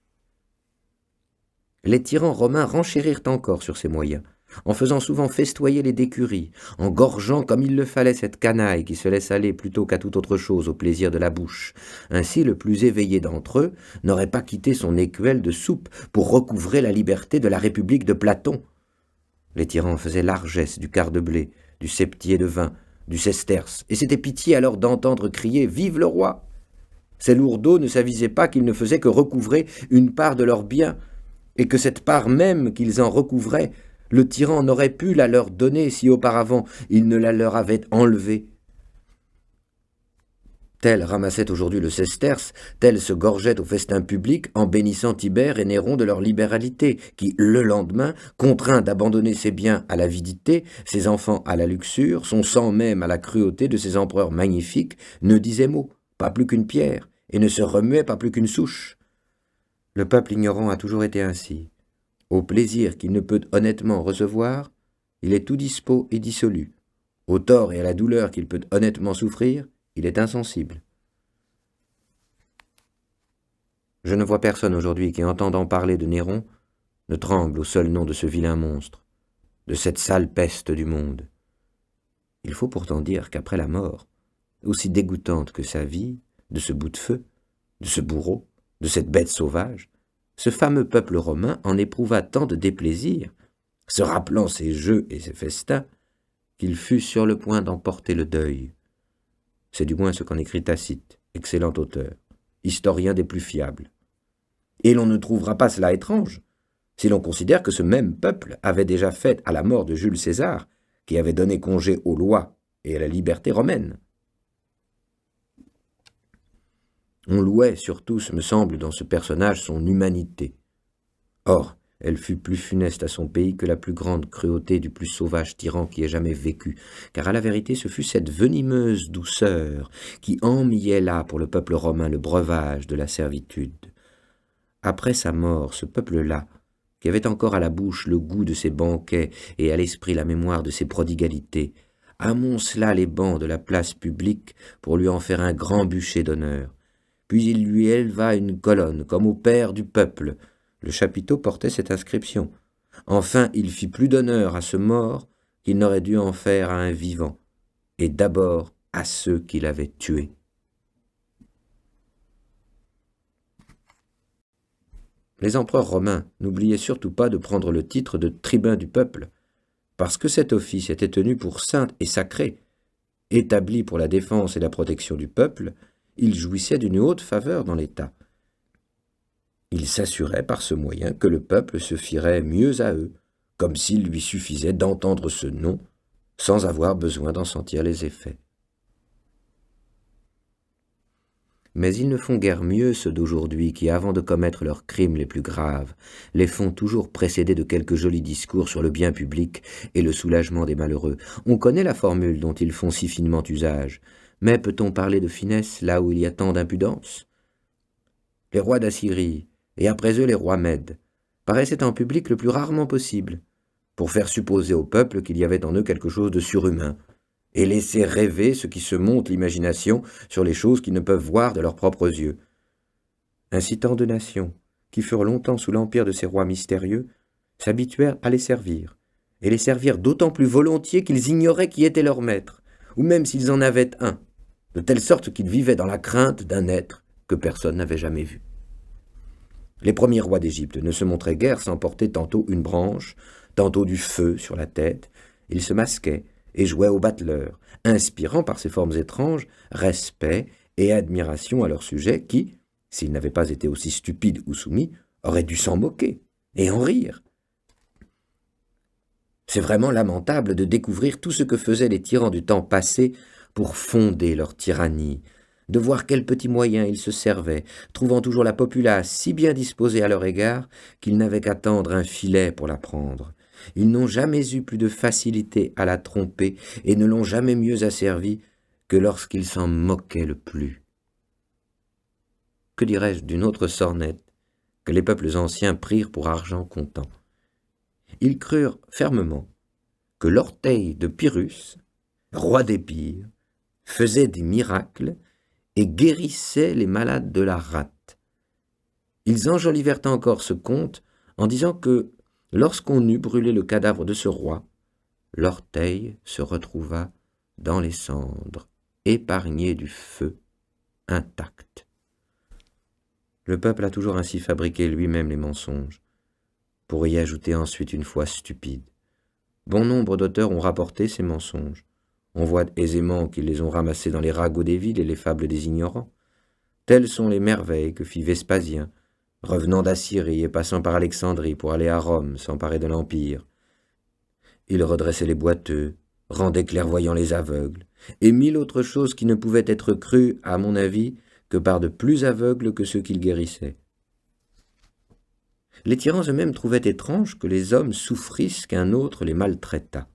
Les tyrans romains renchérirent encore sur ces moyens, en faisant souvent festoyer les décuries, en gorgeant comme il le fallait cette canaille qui se laisse aller plutôt qu'à toute autre chose au plaisir de la bouche. Ainsi le plus éveillé d'entre eux n'aurait pas quitté son écuelle de soupe pour recouvrer la liberté de la République de Platon. Les tyrans faisaient largesse du quart de blé, du septier de vin, du sesterce, et c'était pitié alors d'entendre crier « Vive le roi !» Ces lourdeaux ne s'avisaient pas qu'ils ne faisaient que recouvrer une part de leurs biens, et que cette part même qu'ils en recouvraient, le tyran n'aurait pu la leur donner si auparavant il ne la leur avait enlevée. Tel ramassait aujourd'hui le sesterce, tel se gorgeait au festin public en bénissant Tibère et Néron de leur libéralité, qui, le lendemain, contraint d'abandonner ses biens à l'avidité, ses enfants à la luxure, son sang même à la cruauté de ces empereurs magnifiques, ne disait mot, pas plus qu'une pierre, et ne se remuait pas plus qu'une souche. Le peuple ignorant a toujours été ainsi. Au plaisir qu'il ne peut honnêtement recevoir, il est tout dispos et dissolu. Au tort et à la douleur qu'il peut honnêtement souffrir, il est insensible. Je ne vois personne aujourd'hui qui, entendant parler de Néron, ne tremble au seul nom de ce vilain monstre, de cette sale peste du monde. Il faut pourtant dire qu'après la mort, aussi dégoûtante que sa vie, de ce bout de feu, de ce bourreau, de cette bête sauvage, ce fameux peuple romain en éprouva tant de déplaisir, se rappelant ses jeux et ses festins, qu'il fut sur le point d'emporter le deuil. C'est du moins ce qu'en écrit Tacite, excellent auteur, historien des plus fiables. Et l'on ne trouvera pas cela étrange, si l'on considère que ce même peuple avait déjà fait à la mort de Jules César, qui avait donné congé aux lois et à la liberté romaine. On louait surtout, me semble, dans ce personnage son humanité. Or, elle fut plus funeste à son pays que la plus grande cruauté du plus sauvage tyran qui ait jamais vécu, car à la vérité ce fut cette venimeuse douceur qui emmillait là pour le peuple romain le breuvage de la servitude. Après sa mort, ce peuple-là, qui avait encore à la bouche le goût de ses banquets et à l'esprit la mémoire de ses prodigalités, amoncela les bancs de la place publique pour lui en faire un grand bûcher d'honneur. Puis il lui éleva une colonne, comme au père du peuple. Le chapiteau portait cette inscription. Enfin, il fit plus d'honneur à ce mort qu'il n'aurait dû en faire à un vivant, et d'abord à ceux qu'il avait tués. Les empereurs romains n'oubliaient surtout pas de prendre le titre de tribun du peuple, parce que cet office était tenu pour saint et sacré. Établi pour la défense et la protection du peuple, il jouissait d'une haute faveur dans l'État. Il s'assurait par ce moyen que le peuple se fierait mieux à eux, comme s'il lui suffisait d'entendre ce nom, sans avoir besoin d'en sentir les effets. Mais ils ne font guère mieux ceux d'aujourd'hui qui, avant de commettre leurs crimes les plus graves, les font toujours précéder de quelques jolis discours sur le bien public et le soulagement des malheureux. On connaît la formule dont ils font si finement usage, mais peut-on parler de finesse là où il y a tant d'impudence ? Les rois d'Assyrie, et après eux les rois mèdes, paraissaient en public le plus rarement possible, pour faire supposer au peuple qu'il y avait en eux quelque chose de surhumain, et laisser rêver ceux qui se montent l'imagination sur les choses qu'ils ne peuvent voir de leurs propres yeux. Ainsi tant de nations, qui furent longtemps sous l'empire de ces rois mystérieux, s'habituèrent à les servir, et les servir d'autant plus volontiers qu'ils ignoraient qui était leur maître, ou même s'ils en avaient un, de telle sorte qu'ils vivaient dans la crainte d'un être que personne n'avait jamais vu. Les premiers rois d'Égypte ne se montraient guère sans porter tantôt une branche, tantôt du feu sur la tête. Ils se masquaient et jouait au battleur, inspirant par ses formes étranges respect et admiration à leur sujet qui, s'ils n'avaient pas été aussi stupides ou soumis, auraient dû s'en moquer et en rire. C'est vraiment lamentable de découvrir tout ce que faisaient les tyrans du temps passé pour fonder leur tyrannie, de voir quels petits moyens ils se servaient, trouvant toujours la populace si bien disposée à leur égard qu'ils n'avaient qu'à tendre un filet pour la prendre. Ils n'ont jamais eu plus de facilité à la tromper et ne l'ont jamais mieux asservie que lorsqu'ils s'en moquaient le plus. Que dirais-je d'une autre sornette que les peuples anciens prirent pour argent comptant? Ils crurent fermement que l'orteil de Pyrrhus, roi d'Épire, faisait des miracles et guérissait les malades de la rate. Ils enjolivèrent encore ce conte en disant que, lorsqu'on eut brûlé le cadavre de ce roi, l'orteil se retrouva dans les cendres, épargné du feu, intact. Le peuple a toujours ainsi fabriqué lui-même les mensonges, pour y ajouter ensuite une foi stupide. Bon nombre d'auteurs ont rapporté ces mensonges. On voit aisément qu'ils les ont ramassés dans les ragots des villes et les fables des ignorants. Telles sont les merveilles que fit Vespasien, revenant d'Assyrie et passant par Alexandrie pour aller à Rome s'emparer de l'Empire. Il redressait les boiteux, rendait clairvoyants les aveugles, et mille autres choses qui ne pouvaient être crues, à mon avis, que par de plus aveugles que ceux qu'il guérissait. Les tyrans eux-mêmes trouvaient étrange que les hommes souffrissent qu'un autre les maltraitât.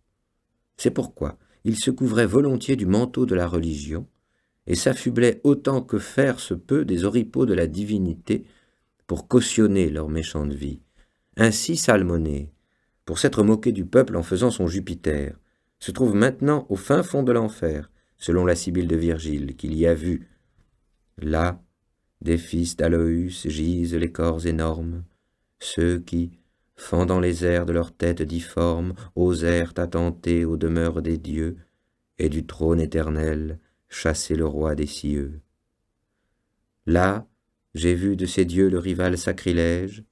C'est pourquoi ils se couvraient volontiers du manteau de la religion et s'affublaient autant que faire se peut des oripeaux de la divinité pour cautionner leur méchante vie. Ainsi Salmonée, pour s'être moqué du peuple en faisant son Jupiter, se trouve maintenant au fin fond de l'enfer, selon la Sibylle de Virgile, qu'il y a vu. Là, des fils d'Aloïs gisent les corps énormes, ceux qui, fendant les airs de leur tête difforme, osèrent attenter aux demeures des dieux, et du trône éternel chasser le roi des cieux. Là, j'ai vu de ces dieux le rival sacrilège,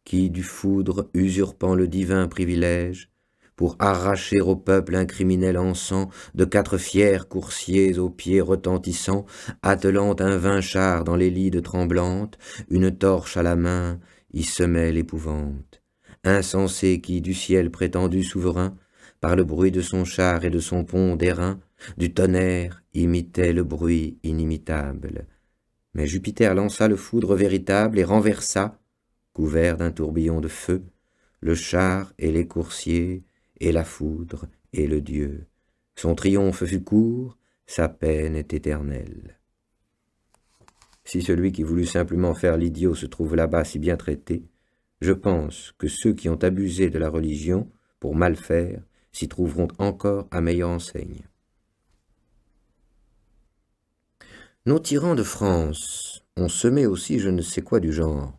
qui, du foudre usurpant le divin privilège, pour arracher au peuple un criminel encens, de 4 fiers coursiers aux pieds retentissants, attelant un vain char dans les lides tremblantes, une torche à la main, y semait l'épouvante. Insensé qui, du ciel prétendu souverain, par le bruit de son char et de son pont d'airain, du tonnerre imitait le bruit inimitable. Mais Jupiter lança le foudre véritable et renversa, couvert d'un tourbillon de feu, le char et les coursiers, et la foudre et le dieu. Son triomphe fut court, sa peine est éternelle. Si celui qui voulut simplement faire l'idiot se trouve là-bas si bien traité, je pense que ceux qui ont abusé de la religion pour mal faire s'y trouveront encore à meilleure enseigne. Nos tyrans de France ont semé aussi je ne sais quoi du genre,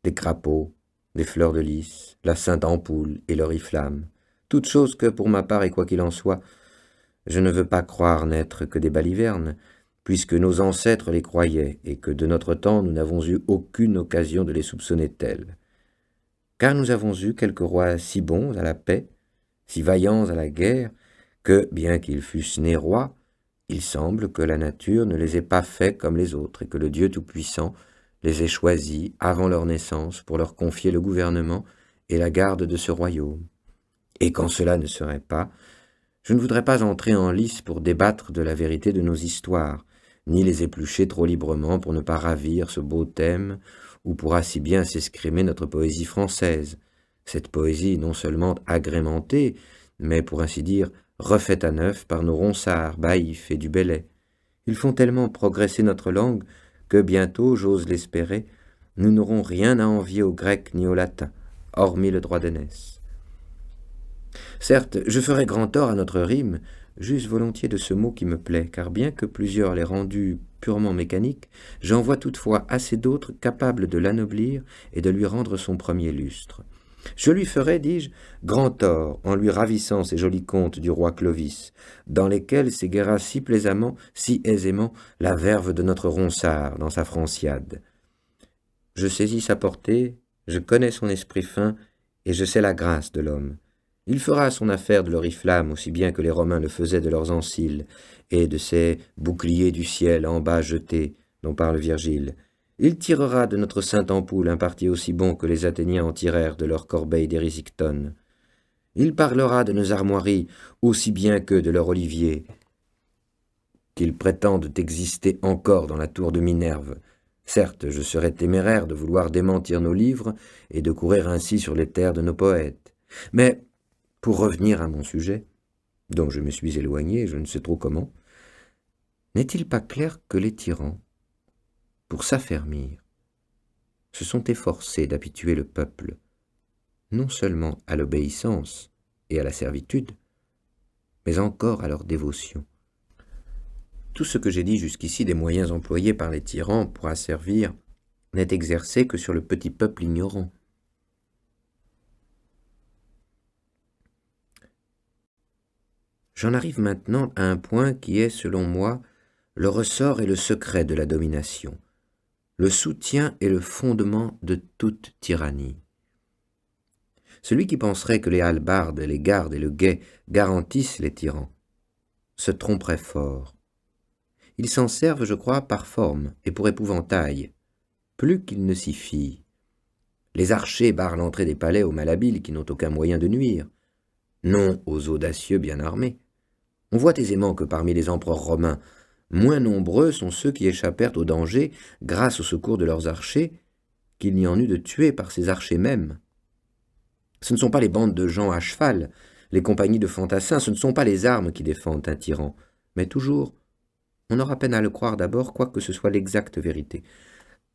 des crapauds, des fleurs de lys, la sainte ampoule et l'oriflamme, toutes choses que, pour ma part et quoi qu'il en soit, je ne veux pas croire n'être que des balivernes, puisque nos ancêtres les croyaient et que de notre temps nous n'avons eu aucune occasion de les soupçonner tels. Car nous avons eu quelques rois si bons à la paix, si vaillants à la guerre, que, bien qu'ils fussent nés rois, il semble que la nature ne les ait pas faits comme les autres et que le Dieu Tout-Puissant les ait choisis avant leur naissance pour leur confier le gouvernement et la garde de ce royaume. Et quand cela ne serait pas, je ne voudrais pas entrer en lice pour débattre de la vérité de nos histoires, ni les éplucher trop librement pour ne pas ravir ce beau thème, ou pour assez bien s'escrimer notre poésie française, cette poésie non seulement agrémentée, mais pour ainsi dire refaite à neuf par nos Ronsard, Baïf et du Bellay. Ils font tellement progresser notre langue que bientôt, j'ose l'espérer, nous n'aurons rien à envier au grec ni au latin, hormis le droit d'aînesse. Certes, je ferais grand tort à notre rime, j'use volontiers de ce mot qui me plaît, car bien que plusieurs l'aient rendu purement mécanique, j'en vois toutefois assez d'autres capables de l'anoblir et de lui rendre son premier lustre. Je lui ferais, dis-je, grand tort en lui ravissant ces jolis contes du roi Clovis, dans lesquels s'égara si plaisamment, si aisément, la verve de notre Ronsard dans sa Franciade. Je saisis sa portée, je connais son esprit fin, et je sais la grâce de l'homme. Il fera son affaire de l'oriflamme aussi bien que les Romains le faisaient de leurs anciles et de ces boucliers du ciel en bas jetés, dont parle Virgile. Il tirera de notre sainte ampoule un parti aussi bon que les Athéniens en tirèrent de leur corbeille d'Érysictone. Il parlera de nos armoiries aussi bien que de leur olivier, qu'ils prétendent exister encore dans la tour de Minerve. Certes, je serais téméraire de vouloir démentir nos livres et de courir ainsi sur les terres de nos poètes. Mais, pour revenir à mon sujet, dont je me suis éloigné, je ne sais trop comment, n'est-il pas clair que les tyrans, pour s'affermir, se sont efforcés d'habituer le peuple, non seulement à l'obéissance et à la servitude, mais encore à leur dévotion. Tout ce que j'ai dit jusqu'ici des moyens employés par les tyrans pour asservir n'est exercé que sur le petit peuple ignorant. J'en arrive maintenant à un point qui est, selon moi, le ressort et le secret de la domination, le soutien et le fondement de toute tyrannie. Celui qui penserait que les hallebardes, les gardes et le guet garantissent les tyrans se tromperait fort. Ils s'en servent, je crois, par forme et pour épouvantail, plus qu'ils ne s'y fient. Les archers barrent l'entrée des palais aux malhabiles qui n'ont aucun moyen de nuire, non aux audacieux bien armés. On voit aisément que parmi les empereurs romains, moins nombreux sont ceux qui échappèrent au danger grâce au secours de leurs archers qu'il n'y en eut de tués par ces archers mêmes. Ce ne sont pas les bandes de gens à cheval, les compagnies de fantassins, ce ne sont pas les armes qui défendent un tyran, mais toujours, on aura peine à le croire d'abord, quoique ce soit l'exacte vérité,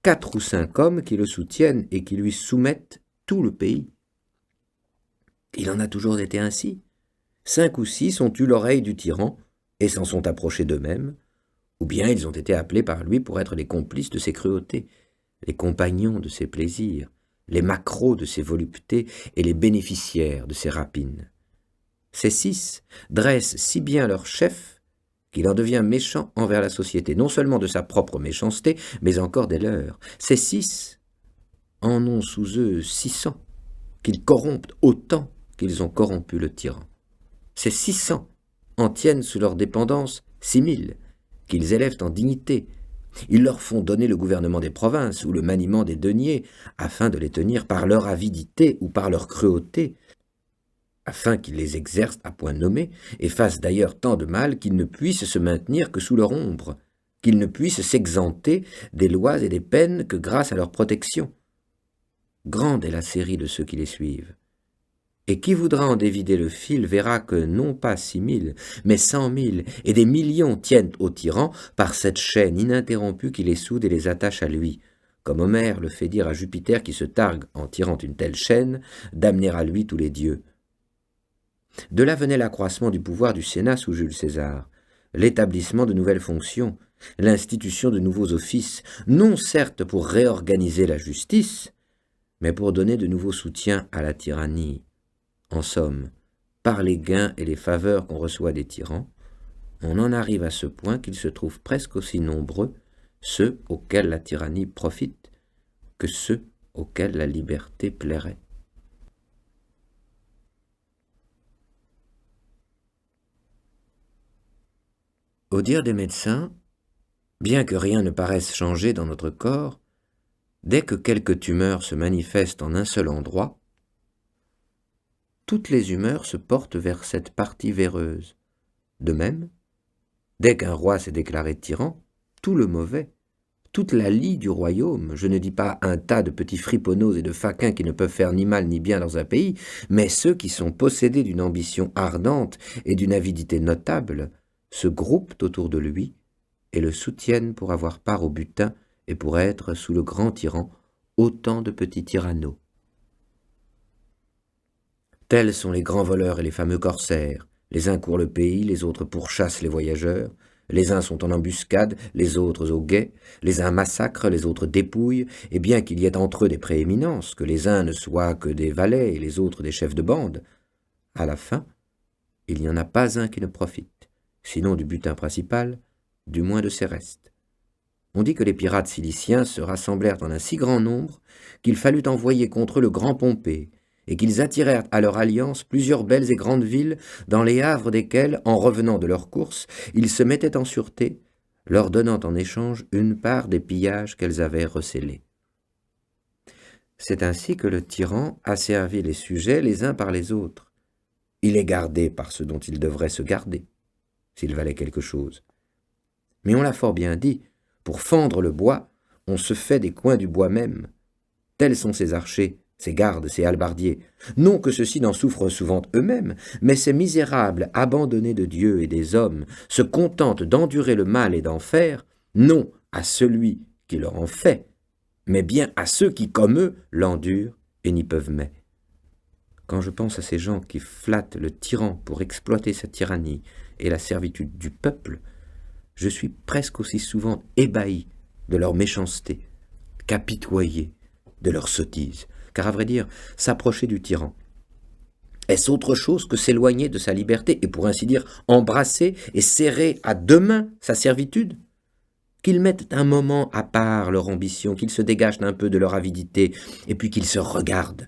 4 ou 5 hommes qui le soutiennent et qui lui soumettent tout le pays. Il en a toujours été ainsi. 5 ou 6 ont eu l'oreille du tyran et s'en sont approchés d'eux-mêmes, ou bien ils ont été appelés par lui pour être les complices de ses cruautés, les compagnons de ses plaisirs, les maquereaux de ses voluptés et les bénéficiaires de ses rapines. Ces 6 dressent si bien leur chef qu'il en devient méchant envers la société, non seulement de sa propre méchanceté, mais encore des leurs. Ces 6 en ont sous eux 600, qu'ils corrompent autant qu'ils ont corrompu le tyran. Ces 600 en tiennent sous leur dépendance 6000, qu'ils élèvent en dignité. Ils leur font donner le gouvernement des provinces ou le maniement des deniers, afin de les tenir par leur avidité ou par leur cruauté, afin qu'ils les exercent à point nommé, et fassent d'ailleurs tant de mal qu'ils ne puissent se maintenir que sous leur ombre, qu'ils ne puissent s'exempter des lois et des peines que grâce à leur protection. Grande est la série de ceux qui les suivent. Et qui voudra en dévider le fil verra que non pas 6000, mais 100 000 et des millions tiennent au tyran par cette chaîne ininterrompue qui les soude et les attache à lui, comme Homère le fait dire à Jupiter qui se targue, en tirant une telle chaîne, d'amener à lui tous les dieux. De là venait l'accroissement du pouvoir du Sénat sous Jules César, l'établissement de nouvelles fonctions, l'institution de nouveaux offices, non certes pour réorganiser la justice, mais pour donner de nouveaux soutiens à la tyrannie. En somme, par les gains et les faveurs qu'on reçoit des tyrans, on en arrive à ce point qu'ils se trouvent presque aussi nombreux, ceux auxquels la tyrannie profite, que ceux auxquels la liberté plairait. Au dire des médecins, bien que rien ne paraisse changer dans notre corps, dès que quelque tumeur se manifeste en un seul endroit, toutes les humeurs se portent vers cette partie véreuse. De même, dès qu'un roi s'est déclaré tyran, tout le mauvais, toute la lie du royaume, je ne dis pas un tas de petits friponneaux et de faquins qui ne peuvent faire ni mal ni bien dans un pays, mais ceux qui sont possédés d'une ambition ardente et d'une avidité notable, se groupent autour de lui et le soutiennent pour avoir part au butin et pour être, sous le grand tyran, autant de petits tyranneaux. Tels sont les grands voleurs et les fameux corsaires. Les uns courent le pays, les autres pourchassent les voyageurs. Les uns sont en embuscade, les autres au guet. Les uns massacrent, les autres dépouillent. Et bien qu'il y ait entre eux des prééminences, que les uns ne soient que des valets et les autres des chefs de bande, à la fin, il n'y en a pas un qui ne profite, sinon du butin principal, du moins de ses restes. On dit que les pirates ciliciens se rassemblèrent en un si grand nombre qu'il fallut envoyer contre eux le grand Pompée, et qu'ils attirèrent à leur alliance plusieurs belles et grandes villes, dans les havres desquelles, en revenant de leur course, ils se mettaient en sûreté, leur donnant en échange une part des pillages qu'elles avaient recélés. C'est ainsi que le tyran a servi les sujets les uns par les autres. Il est gardé par ce dont il devrait se garder, s'il valait quelque chose. Mais on l'a fort bien dit, pour fendre le bois, on se fait des coins du bois même. Tels sont ces archers, ces gardes, ces hallebardiers. Non que ceux-ci n'en souffrent souvent eux-mêmes, mais ces misérables, abandonnés de Dieu et des hommes, se contentent d'endurer le mal et d'en faire, non à celui qui leur en fait, mais bien à ceux qui, comme eux, l'endurent et n'y peuvent mais. Quand je pense à ces gens qui flattent le tyran pour exploiter sa tyrannie et la servitude du peuple, je suis presque aussi souvent ébahi de leur méchanceté qu'apitoyé de leur sottise, car à vrai dire, s'approcher du tyran, est-ce autre chose que s'éloigner de sa liberté et pour ainsi dire embrasser et serrer à deux mains sa servitude? Qu'ils mettent un moment à part leur ambition, qu'ils se dégagent un peu de leur avidité, et puis qu'ils se regardent,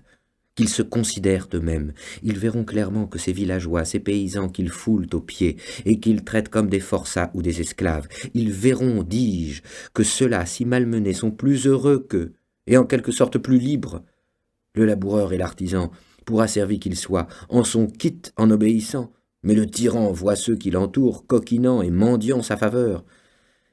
qu'ils se considèrent eux-mêmes. Ils verront clairement que ces villageois, ces paysans qu'ils foulent aux pieds, et qu'ils traitent comme des forçats ou des esclaves, ils verront, dis-je, que ceux-là, si malmenés, sont plus heureux qu'eux, et en quelque sorte plus libres. Le laboureur et l'artisan, pour asservi qu'il soit, en sont quittes en obéissant, mais le tyran voit ceux qui l'entourent coquinant et mendiant sa faveur.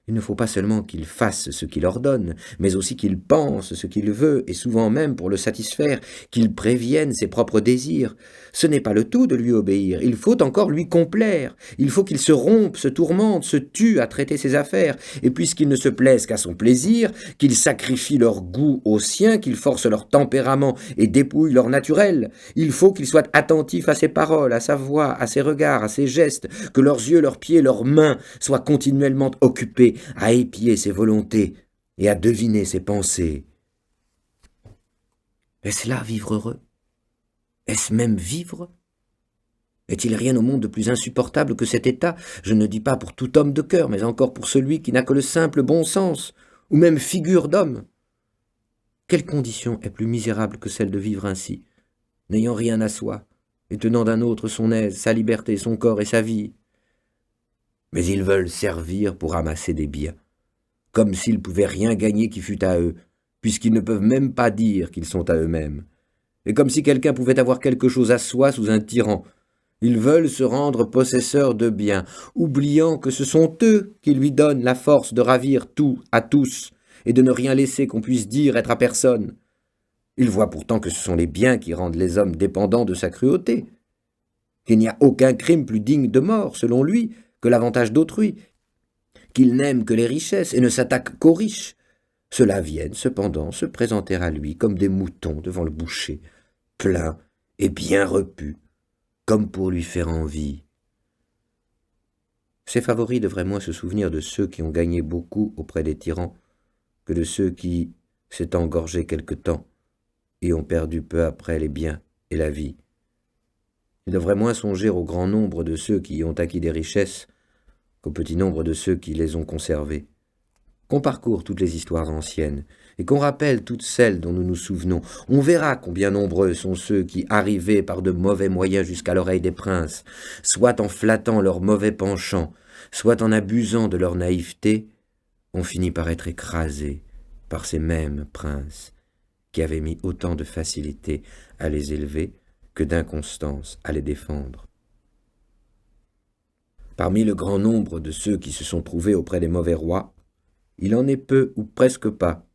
Il ne faut pas seulement qu'il fasse ce qu'il ordonne, mais aussi qu'il pense ce qu'il veut, et souvent même pour le satisfaire, qu'il prévienne ses propres désirs. Ce n'est pas le tout de lui obéir, il faut encore lui complaire, il faut qu'il se rompe, se tourmente, se tue à traiter ses affaires, et puisqu'il ne se plaise qu'à son plaisir, qu'il sacrifie leur goût au sien, qu'il force leur tempérament et dépouille leur naturel, il faut qu'il soit attentif à ses paroles, à sa voix, à ses regards, à ses gestes, que leurs yeux, leurs pieds, leurs mains soient continuellement occupés à épier ses volontés et à deviner ses pensées. Est-ce là vivre heureux? Est-ce même vivre? Est-il rien au monde de plus insupportable que cet état, je ne dis pas pour tout homme de cœur, mais encore pour celui qui n'a que le simple bon sens, ou même figure d'homme? Quelle condition est plus misérable que celle de vivre ainsi, n'ayant rien à soi, et tenant d'un autre son aise, sa liberté, son corps et sa vie? Mais ils veulent servir pour amasser des biens, comme s'ils pouvaient rien gagner qui fût à eux, puisqu'ils ne peuvent même pas dire qu'ils sont à eux-mêmes, et comme si quelqu'un pouvait avoir quelque chose à soi sous un tyran. Ils veulent se rendre possesseurs de biens, oubliant que ce sont eux qui lui donnent la force de ravir tout à tous, et de ne rien laisser qu'on puisse dire être à personne. Ils voient pourtant que ce sont les biens qui rendent les hommes dépendants de sa cruauté, qu'il n'y a aucun crime plus digne de mort, selon lui, que l'avantage d'autrui, qu'il n'aime que les richesses et ne s'attaque qu'aux riches. Ceux-là viennent cependant se présenter à lui comme des moutons devant le boucher, pleins et bien repus, comme pour lui faire envie. Ses favoris devraient moins se souvenir de ceux qui ont gagné beaucoup auprès des tyrans que de ceux qui s'étant engorgés quelque temps et ont perdu peu après les biens et la vie. Il devrait moins songer au grand nombre de ceux qui y ont acquis des richesses qu'au petit nombre de ceux qui les ont conservés. Qu'on parcourt toutes les histoires anciennes, et qu'on rappelle toutes celles dont nous nous souvenons, on verra combien nombreux sont ceux qui, arrivés par de mauvais moyens jusqu'à l'oreille des princes, soit en flattant leurs mauvais penchants, soit en abusant de leur naïveté, ont fini par être écrasés par ces mêmes princes qui avaient mis autant de facilité à les élever que d'inconstance à les défendre. Parmi le grand nombre de ceux qui se sont trouvés auprès des mauvais rois, il en est peu ou presque pas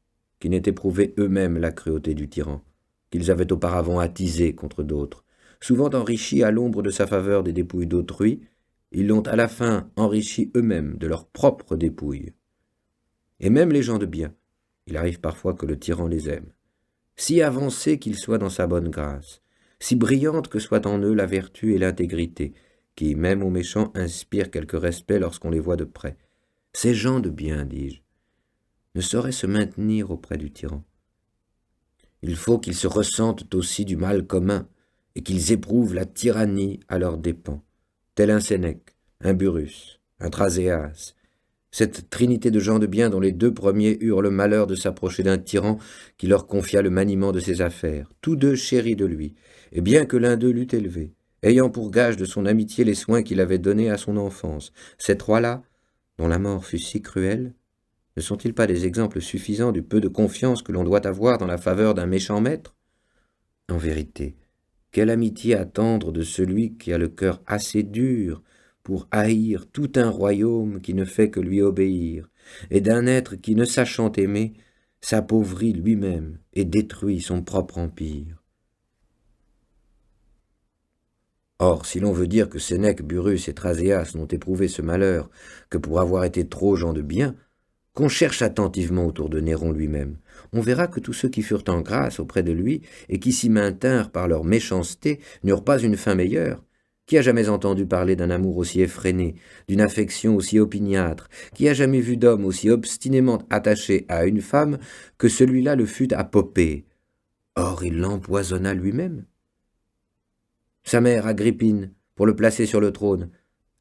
qui n'aient éprouvé eux-mêmes la cruauté du tyran, qu'ils avaient auparavant attisée contre d'autres. Souvent enrichis à l'ombre de sa faveur des dépouilles d'autrui, ils l'ont à la fin enrichi eux-mêmes de leurs propres dépouilles. Et même les gens de bien, il arrive parfois que le tyran les aime, si avancés qu'ils soient dans sa bonne grâce, si brillantes que soient en eux la vertu et l'intégrité, qui, même aux méchants, inspirent quelque respect lorsqu'on les voit de près. Ces gens de bien, dis-je, ne sauraient se maintenir auprès du tyran. Il faut qu'ils se ressentent aussi du mal commun, et qu'ils éprouvent la tyrannie à leurs dépens, tel un Sénèque, un Burrus, un Thraséas, Cette trinité de gens de bien dont les deux premiers eurent le malheur de s'approcher d'un tyran qui leur confia le maniement de ses affaires, tous deux chéris de lui, et bien que l'un d'eux l'eût élevé, ayant pour gage de son amitié les soins qu'il avait donnés à son enfance, ces trois-là, dont la mort fut si cruelle, ne sont-ils pas des exemples suffisants du peu de confiance que l'on doit avoir dans la faveur d'un méchant maître? En vérité, quelle amitié attendre de celui qui a le cœur assez dur pour haïr tout un royaume qui ne fait que lui obéir, et d'un être qui, ne sachant aimer, s'appauvrit lui-même et détruit son propre empire. Or, si l'on veut dire que Sénèque, Burrus et Thraséas n'ont éprouvé ce malheur que pour avoir été trop gens de bien, qu'on cherche attentivement autour de Néron lui-même, on verra que tous ceux qui furent en grâce auprès de lui et qui s'y maintinrent par leur méchanceté n'eurent pas une fin meilleure. Qui a jamais entendu parler d'un amour aussi effréné, d'une affection aussi opiniâtre? Qui a jamais vu d'homme aussi obstinément attaché à une femme que celui-là le fut à Popée? Or il l'empoisonna lui-même. Sa mère, Agrippine, pour le placer sur le trône,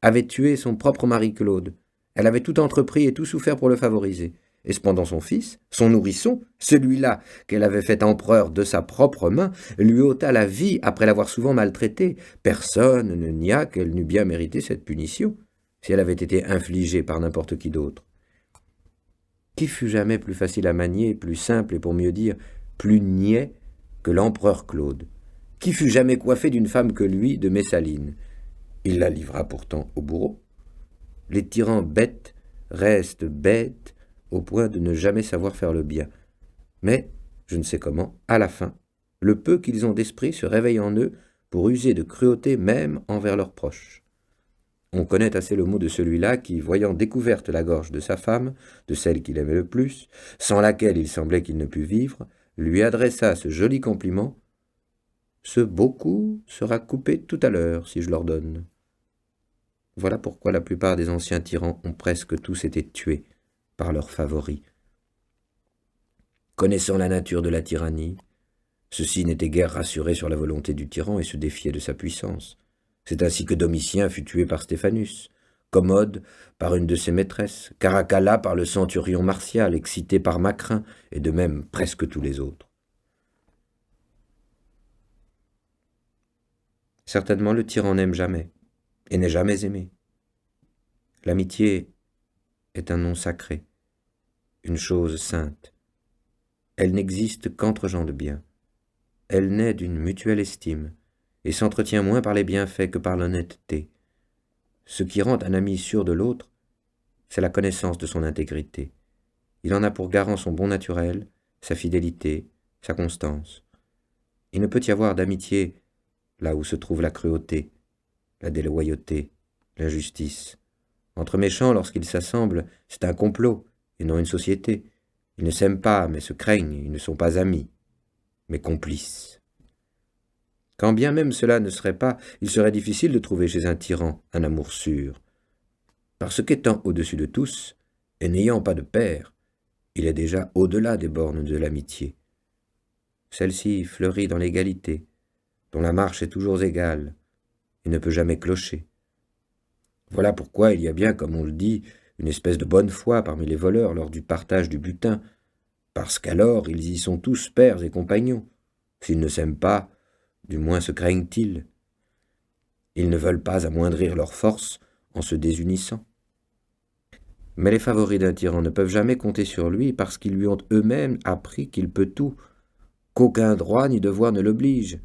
avait tué son propre mari Claude. Elle avait tout entrepris et tout souffert pour le favoriser. Et cependant son fils, son nourrisson, celui-là qu'elle avait fait empereur de sa propre main, lui ôta la vie après l'avoir souvent maltraité. Personne ne nia qu'elle n'eût bien mérité cette punition, si elle avait été infligée par n'importe qui d'autre. Qui fut jamais plus facile à manier, plus simple et pour mieux dire, plus niais que l'empereur Claude? Qui fut jamais coiffé d'une femme que lui, de Messaline? Il la livra pourtant au bourreau. Les tyrans bêtes restent bêtes au point de ne jamais savoir faire le bien. Mais, je ne sais comment, à la fin, le peu qu'ils ont d'esprit se réveille en eux pour user de cruauté même envers leurs proches. On connaît assez le mot de celui-là qui, voyant découverte la gorge de sa femme, de celle qu'il aimait le plus, sans laquelle il semblait qu'il ne pût vivre, lui adressa ce joli compliment: « Ce beau coup sera coupé tout à l'heure, si je l'ordonne. » Voilà pourquoi la plupart des anciens tyrans ont presque tous été tués par leurs favoris. Connaissant la nature de la tyrannie, ceux-ci n'étaient guère rassurés sur la volonté du tyran et se défiaient de sa puissance. C'est ainsi que Domitien fut tué par Stéphanus, Commode par une de ses maîtresses, Caracalla par le centurion Martial, excité par Macrin, et de même presque tous les autres. Certainement le tyran n'aime jamais, et n'est jamais aimé. L'amitié est un nom sacré, une chose sainte. Elle n'existe qu'entre gens de bien. Elle naît d'une mutuelle estime, et s'entretient moins par les bienfaits que par l'honnêteté. Ce qui rend un ami sûr de l'autre, c'est la connaissance de son intégrité. Il en a pour garant son bon naturel, sa fidélité, sa constance. Il ne peut y avoir d'amitié là où se trouve la cruauté, la déloyauté, l'injustice. Entre méchants, lorsqu'ils s'assemblent, c'est un complot, et non une société. Ils ne s'aiment pas, mais se craignent, ils ne sont pas amis, mais complices. Quand bien même cela ne serait pas, il serait difficile de trouver chez un tyran un amour sûr, parce qu'étant au-dessus de tous, et n'ayant pas de père, il est déjà au-delà des bornes de l'amitié. Celle-ci fleurit dans l'égalité, dont la marche est toujours égale, et ne peut jamais clocher. Voilà pourquoi il y a bien, comme on le dit, une espèce de bonne foi parmi les voleurs lors du partage du butin, parce qu'alors ils y sont tous pères et compagnons. S'ils ne s'aiment pas, du moins se craignent-ils. Ils ne veulent pas amoindrir leurs forces en se désunissant. Mais les favoris d'un tyran ne peuvent jamais compter sur lui parce qu'ils lui ont eux-mêmes appris qu'il peut tout, qu'aucun droit ni devoir ne l'oblige,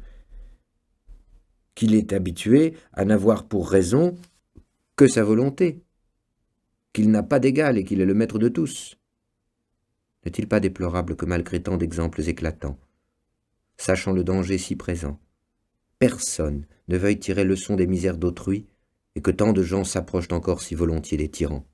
qu'il est habitué à n'avoir pour raison que sa volonté, qu'il n'a pas d'égal et qu'il est le maître de tous. N'est-il pas déplorable que malgré tant d'exemples éclatants, sachant le danger si présent, personne ne veuille tirer leçon des misères d'autrui et que tant de gens s'approchent encore si volontiers des tyrans,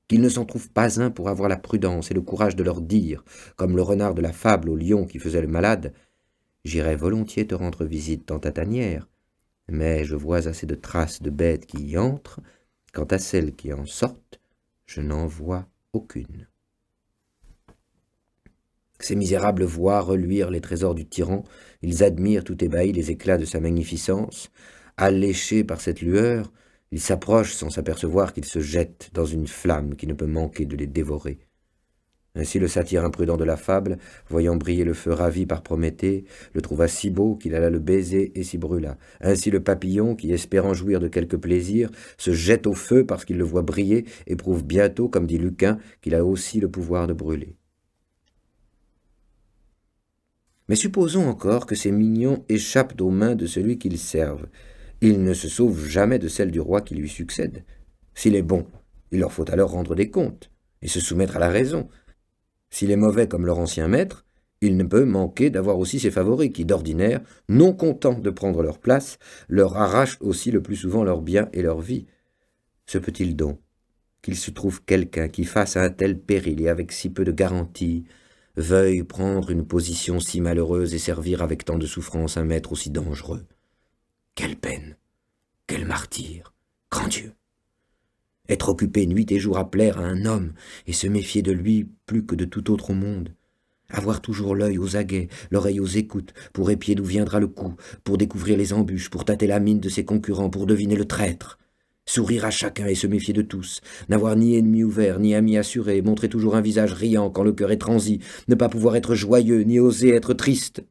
qu'il ne s'en trouve pas un pour avoir la prudence et le courage de leur dire, comme le renard de la fable au lion qui faisait le malade: « J'irais volontiers te rendre visite dans ta tanière, mais je vois assez de traces de bêtes qui y entrent, quant à celles qui en sortent, je n'en vois aucune. » Ces misérables voient reluire les trésors du tyran, ils admirent tout ébahis les éclats de sa magnificence. Alléchés par cette lueur, Ils s'approchent sans s'apercevoir qu'ils se jettent dans une flamme qui ne peut manquer de les dévorer. Ainsi le satyre imprudent de la fable, voyant briller le feu ravi par Prométhée, le trouva si beau qu'il alla le baiser et s'y brûla. Ainsi le papillon, qui espérant jouir de quelque plaisir, se jette au feu parce qu'il le voit briller, et prouve bientôt, comme dit Lucain, qu'il a aussi le pouvoir de brûler. Mais supposons encore que ces mignons échappent aux mains de celui qu'ils servent. Ils ne se sauvent jamais de celle du roi qui lui succède. S'il est bon, il leur faut alors rendre des comptes, et se soumettre à la raison. S'il est mauvais comme leur ancien maître, il ne peut manquer d'avoir aussi ses favoris qui, d'ordinaire, non contents de prendre leur place, leur arrachent aussi le plus souvent leurs biens et leur vie. Se peut-il donc qu'il se trouve quelqu'un qui, face à un tel péril et avec si peu de garantie, veuille prendre une position si malheureuse et servir avec tant de souffrance un maître aussi dangereux? Quelle peine! Quel martyre! Grand Dieu! Être occupé nuit et jour à plaire à un homme et se méfier de lui plus que de tout autre au monde. Avoir toujours l'œil aux aguets, l'oreille aux écoutes, pour épier d'où viendra le coup, pour découvrir les embûches, pour tâter la mine de ses concurrents, pour deviner le traître. Sourire à chacun et se méfier de tous, n'avoir ni ennemi ouvert, ni ami assuré, montrer toujours un visage riant quand le cœur est transi, ne pas pouvoir être joyeux, ni oser être triste.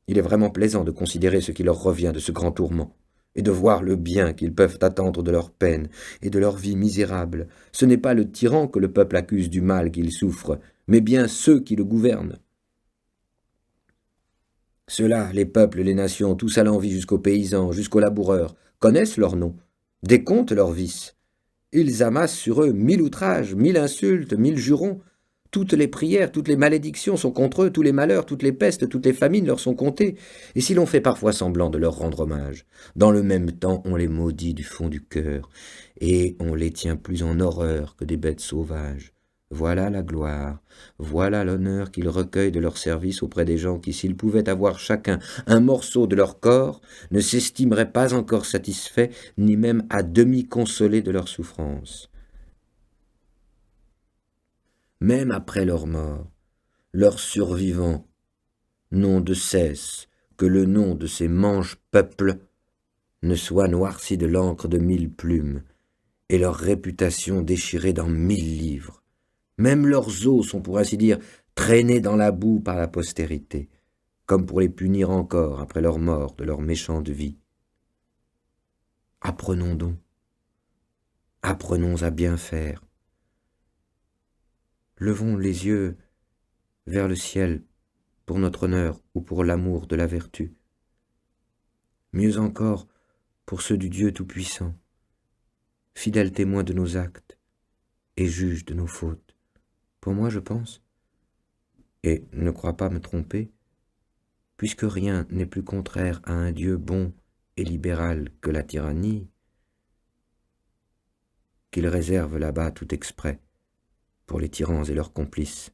Il est vraiment plaisant de considérer ce qui leur revient de ce grand tourment, et de voir le bien qu'ils peuvent attendre de leur peine et de leur vie misérable. Ce n'est pas le tyran que le peuple accuse du mal qu'il souffre, mais bien ceux qui le gouvernent. Ceux-là, les peuples, les nations, tous à l'envi jusqu'aux paysans, jusqu'aux laboureurs, connaissent leurs noms, décomptent leurs vices. Ils amassent sur eux 1000 outrages, 1000 insultes, 1000 jurons. Toutes les prières, toutes les malédictions sont contre eux, tous les malheurs, toutes les pestes, toutes les famines leur sont comptées. Et si l'on fait parfois semblant de leur rendre hommage, dans le même temps on les maudit du fond du cœur, et on les tient plus en horreur que des bêtes sauvages. Voilà la gloire, voilà l'honneur qu'ils recueillent de leur service auprès des gens qui, s'ils pouvaient avoir chacun un morceau de leur corps, ne s'estimeraient pas encore satisfaits, ni même à demi consolés de leur souffrance. Même après leur mort, leurs survivants n'ont de cesse que le nom de ces mange-peuples ne soit noirci de l'encre de 1000 plumes, et leur réputation déchirée dans 1000 livres. Même leurs os sont, pour ainsi dire, traînés dans la boue par la postérité, comme pour les punir encore après leur mort de leur méchante vie. Apprenons donc, apprenons à bien faire. Levons les yeux vers le ciel pour notre honneur ou pour l'amour de la vertu. Mieux encore, pour ceux du Dieu Tout-Puissant, fidèle témoin de nos actes et juge de nos fautes. Pour moi, je pense, et ne crois pas me tromper, puisque rien n'est plus contraire à un Dieu bon et libéral que la tyrannie, qu'il réserve là-bas tout exprès, pour les tyrans et leurs complices,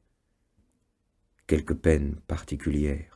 quelques peines particulières.